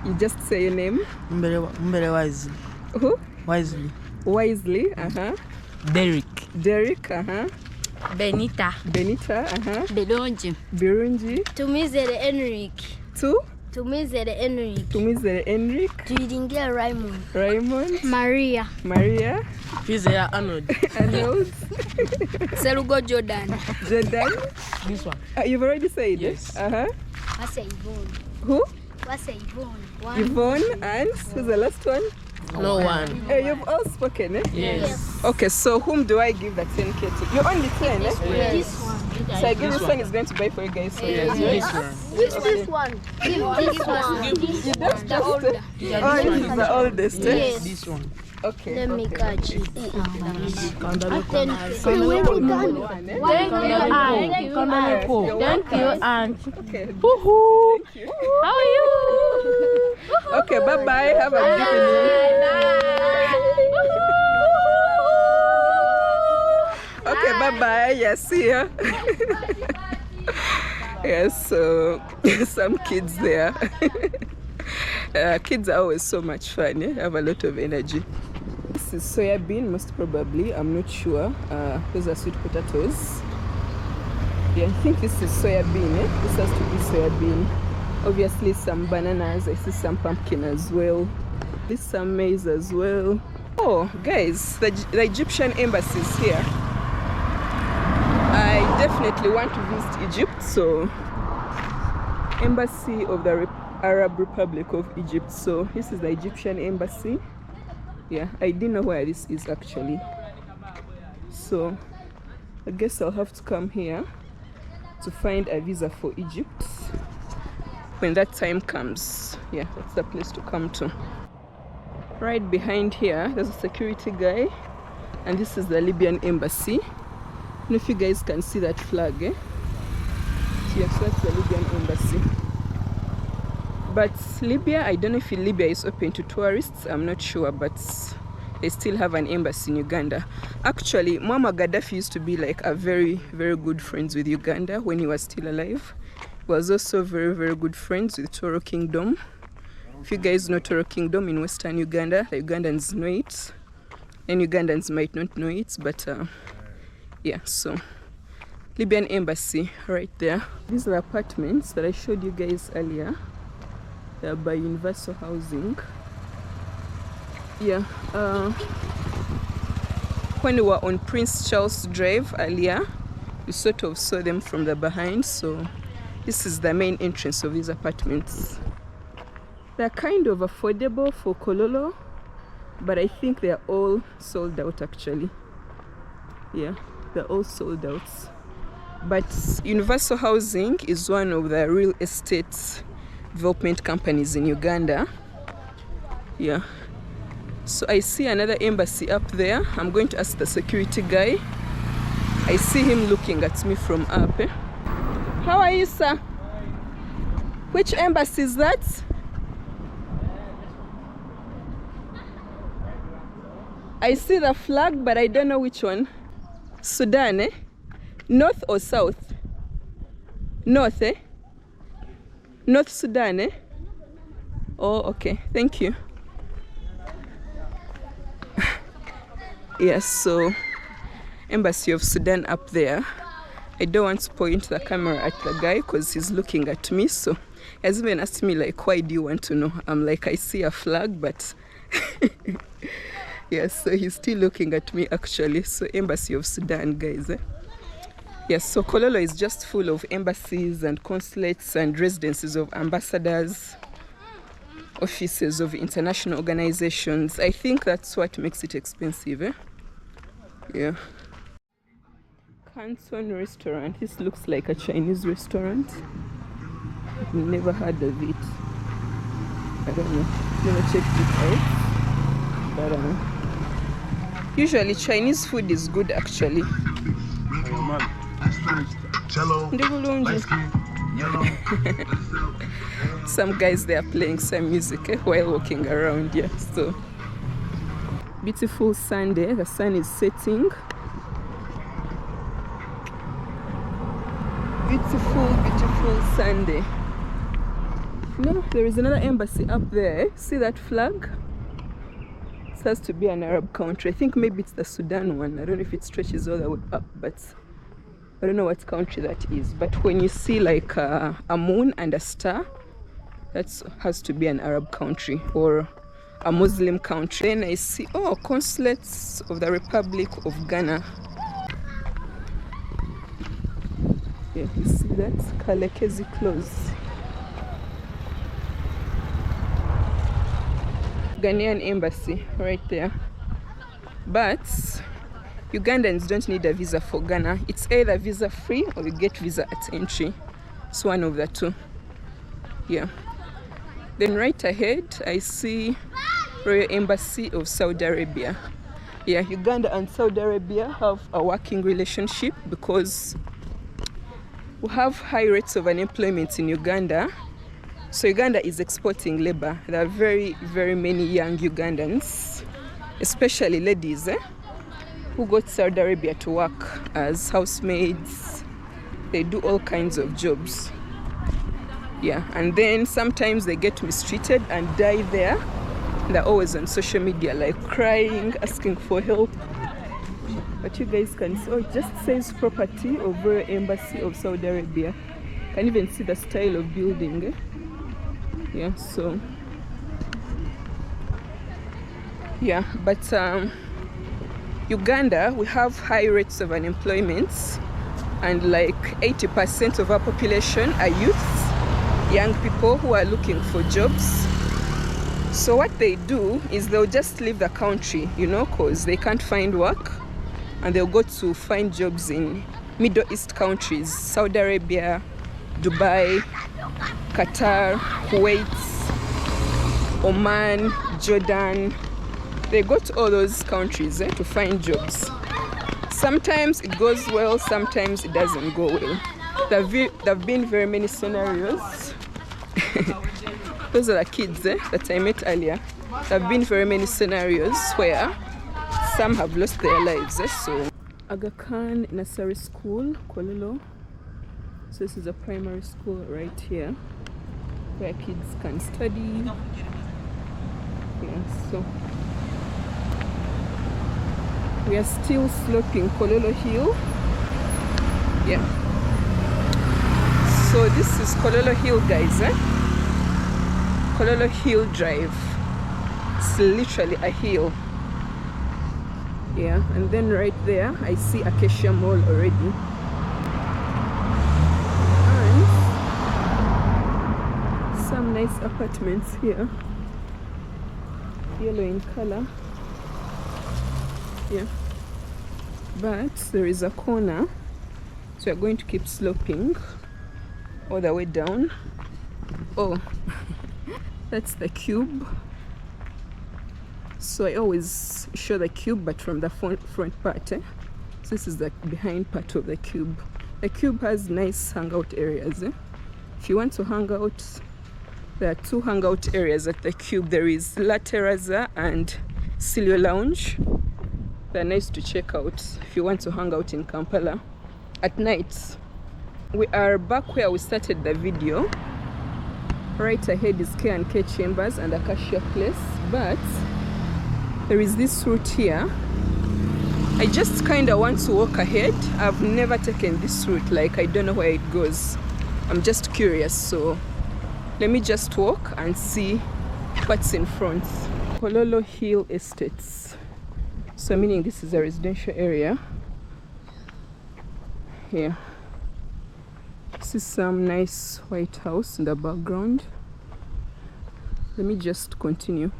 You just say your name. Mbele Wisely. Who? Wisely. Wisely. Derek. Derek. Benita. Benita. Belonji. Birunji. Tumizere Enrique. Two. Tumizere Enrique. Tumizere Enric. Tuiringia Raymond. Raymond. Maria. Maria. Fizia Arnold. Arnold. Serugo Jordan. Jordan. This one. You've already said Yes. it. What's Yvonne? Who? What's Yvonne? Yvonne. And who's the last one? No one. You've all spoken, eh? Yes. Okay, so whom do I give the 10k to? You're only 10, eh? This one. So I give this one is going to buy for you guys. So This one. Give this one. Give this one. You don't The older. Oh, this is the oldest, eh? Yes. This one. Okay. Let me okay. catch it. So Wait, we we will done. do one, eh? Thank you, You're Thank you, welcome. Aunt. Okay. Thank you. How are you? Okay, bye-bye. Have a good evening. Okay, bye-bye. Yeah, see ya. Yes, so some kids there. Kids are always so much fun, eh? Have a lot of energy. This is soya bean, most probably. I'm not sure. Those are sweet potatoes. Yeah, I think this is soya bean, eh? This has to be soya bean. Obviously some bananas. I see some pumpkin as well. This some maize as well. Oh, guys, the Egyptian embassy is here. I definitely want to visit Egypt, so Embassy of the Arab Republic of Egypt. So this is the Egyptian embassy. Yeah, I didn't know where this is actually. So I guess I'll have to come here to find a visa for Egypt when that time comes. Yeah, that's the place to come to. Right behind here, there's a security guy, and this is the Libyan Embassy. I don't know if you guys can see that flag, eh? Yes, that's the Libyan Embassy. But Libya, I don't know if Libya is open to tourists, I'm not sure, but they still have an embassy in Uganda. Actually, Muammar Gaddafi used to be like a very, very good friends with Uganda when he was still alive. He was also very, very good friends with Toro Kingdom. If you guys know Toro Kingdom in Western Uganda, the Ugandans know it. And Ugandans might not know it, but yeah, so Libyan Embassy right there. These are apartments that I showed you guys earlier. They're by Universal Housing. Yeah, when we were on Prince Charles Drive earlier, we sort of saw them from the behind. So this is the main entrance of these apartments. They're kind of affordable for Kololo. but I think they are all sold out actually. Yeah, they're all sold out. But Universal Housing is one of the real estate development companies in Uganda. Yeah. So I see another embassy up there. I'm going to ask the security guy. I see him looking at me from up. How are you, sir? Which embassy is that? I see the flag, but I don't know which one. Sudan, eh? North or south? North, eh? North Sudan, eh? Oh, okay. Thank you. Yes, so Embassy of Sudan up there. I don't want to point the camera at the guy because he's looking at me. So he has even asked me like, why do you want to know? I'm like, I see a flag, but yes, so he's still looking at me actually. So Embassy of Sudan, guys. Yes, so Kololo is just full of embassies and consulates and residences of ambassadors, offices of international organizations. I think that's what makes it expensive, eh? Yeah. Canton restaurant. This looks like a Chinese restaurant. I've never heard of it. I don't know. Never checked it out. But I don't know. Usually Chinese food is good actually. Some guys they are playing some music while walking around. Yeah, so beautiful Sunday. The sun is setting. Beautiful Sunday. No, there is another embassy up there. See that flag? It has to be an Arab country. I think maybe it's the Sudan one. I don't know if it stretches all the way up, but I don't know what country that is. But when you see like a moon and a star, that has to be an Arab country or a Muslim country. Then I see, oh, consulates of the Republic of Ghana. Yeah, you see that? Kalekezi Close. Ghanaian embassy right there. But Ugandans don't need a visa for Ghana. It's either visa free or you get visa at entry. It's one of the two. Yeah. Then right ahead, I see Royal Embassy of Saudi Arabia. Yeah, Uganda and Saudi Arabia have a working relationship because we have high rates of unemployment in Uganda. So Uganda is exporting labor. There are very many young Ugandans, especially ladies, who go to Saudi Arabia to work as housemaids. They do all kinds of jobs. Yeah, and then sometimes they get mistreated and die there. They're always on social media like crying, asking for help. But you guys can see, oh, it just says property of Royal Embassy of Saudi Arabia. You can even see the style of building. Yeah, so yeah, but Uganda, we have high rates of unemployment, and like 80% of our population are youths, young people who are looking for jobs. So what they do is they'll just leave the country, you know, because they can't find work, and they'll go to find jobs in Middle East countries, Saudi Arabia, Dubai, Qatar, Kuwait, Oman, Jordan. They go to all those countries to find jobs. Sometimes it goes well, sometimes it doesn't go well. There have been very many scenarios. Those are the kids that I met earlier. There have been very many scenarios where some have lost their lives. So Agakhan Nursery School, Kololo. So this is a primary school right here where kids can study. Yeah, so we are still sloping Kololo Hill. Yeah. So this is Kololo Hill, guys. Kololo Hill Drive. It's literally a hill. Yeah, and then right there I see Acacia Mall already. Some nice apartments here, yellow in color. Yeah, but there is a corner, so we're going to keep sloping all the way down. Oh, that's the cube. So I always show the cube, but from the front part. So this is the behind part of the cube. The cube has nice hangout areas. If you want to hang out, there are two hangout areas at the cube. There is La Terraza and Silio Lounge. They're nice to check out if you want to hang out in Kampala at night. We are back where we started the video. Right ahead is K&K Chambers and Acacia Place, but there is this route here. I just kind of want to walk ahead. I've never taken this route, like I don't know where it goes. I'm just curious, so let me just walk and see what's in front. Kololo Hill Estates. So meaning this is a residential area. Here. This is some nice white house in the background. Let me just continue.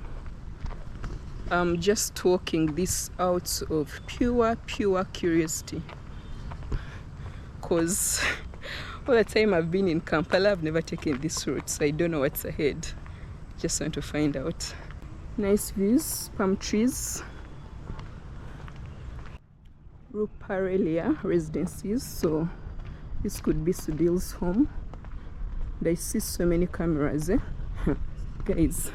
I'm just walking this out of pure curiosity, because all the time I've been in Kampala, I've never taken this route, so I don't know what's ahead. Just want to find out. Nice views, palm trees. Ruparelia residencies, so this could be Sudil's home. And I see so many cameras, guys.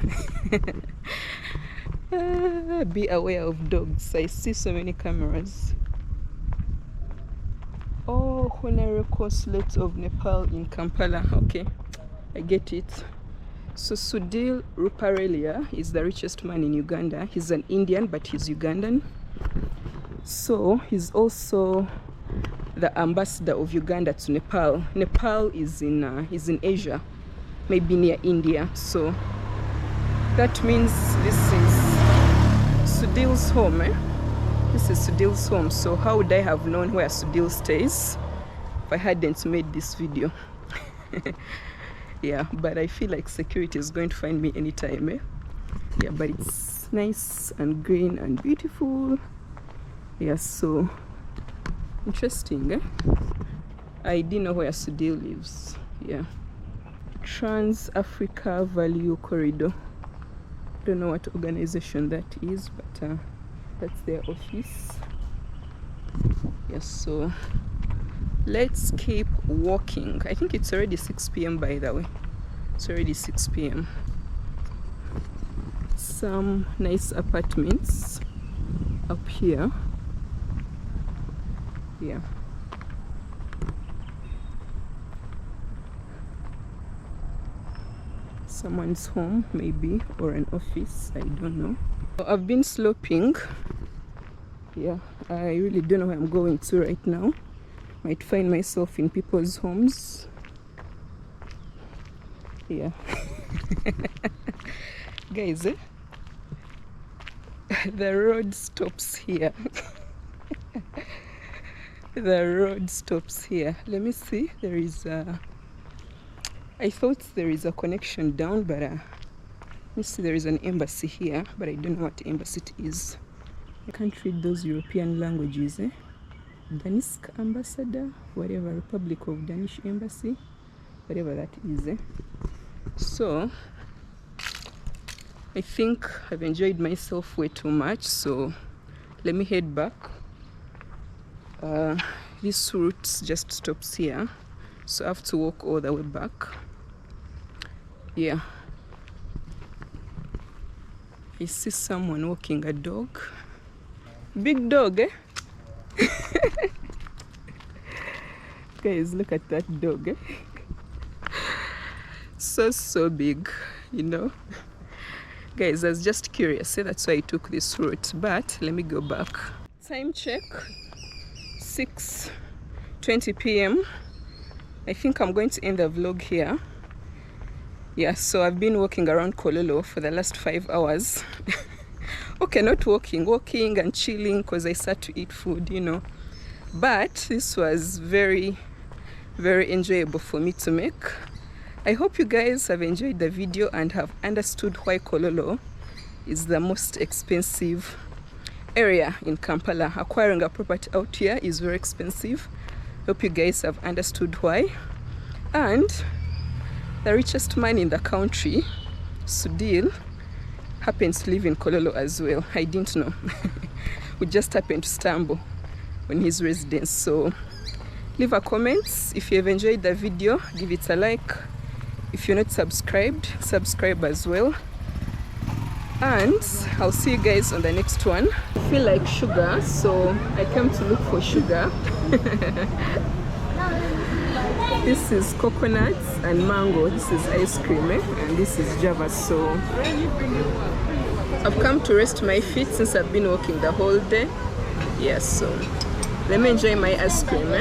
Be aware of dogs. I see so many cameras. Oh, Honorary Consulate of Nepal in Kampala. Okay, I get it. So Sudil Ruparelia is the richest man in Uganda. He's an Indian, but he's Ugandan. So he's also the ambassador of Uganda to Nepal. Nepal is in Asia, maybe near India. So that means this is Sudil's home, This is Sudil's home. So how would I have known where Sudil stays if I hadn't made this video? Yeah, but I feel like security is going to find me anytime, Yeah, but it's nice and green and beautiful. Yeah, so interesting, I didn't know where Sudil lives. Yeah. Trans-Africa Value Corridor. Don't know what organization that is, but that's their office. Yes, so let's keep walking. I think it's already 6 p.m. by the way. It's already 6 p.m. Some nice apartments up here. Yeah. Someone's home maybe, or an office, I don't know. I've been sloping. Yeah, I really don't know where I'm going to right now. Might find myself in people's homes. Yeah. Guys, the road stops here. The road stops here. Let me see. There is a, I thought there is a connection down, but let me see. There is an embassy here, but I don't know what embassy it is. I can't read those European languages, Danish ambassador, whatever, Republic of Danish Embassy, whatever that is, So I think I've enjoyed myself way too much, so let me head back. This route just stops here, so I have to walk all the way back. Yeah, I see someone walking a dog. Big dog, Guys, look at that dog, So big, you know. Guys, I was just curious, that's why I took this route, but let me go back. Time check, 6:20 p.m. I think I'm going to end the vlog here. Yeah, so I've been walking around Kololo for the last 5 hours. Okay, not walking and chilling because I sat to eat food, you know. But this was very, very enjoyable for me to make. I hope you guys have enjoyed the video and have understood why Kololo is the most expensive area in Kampala. Acquiring a property out here is very expensive. Hope you guys have understood why. And the richest man in the country, Sudan, happens to live in Kololo as well. I didn't know. We just happened to stumble on his residence. So leave a comment. If you have enjoyed the video, give it a like. If you're not subscribed, subscribe as well. And I'll see you guys on the next one. I feel like sugar, so I came to look for sugar. This is coconuts and mango. This is ice cream, and this is Java. So I've come to rest my feet since I've been walking the whole day. Yes, so let me enjoy my ice cream.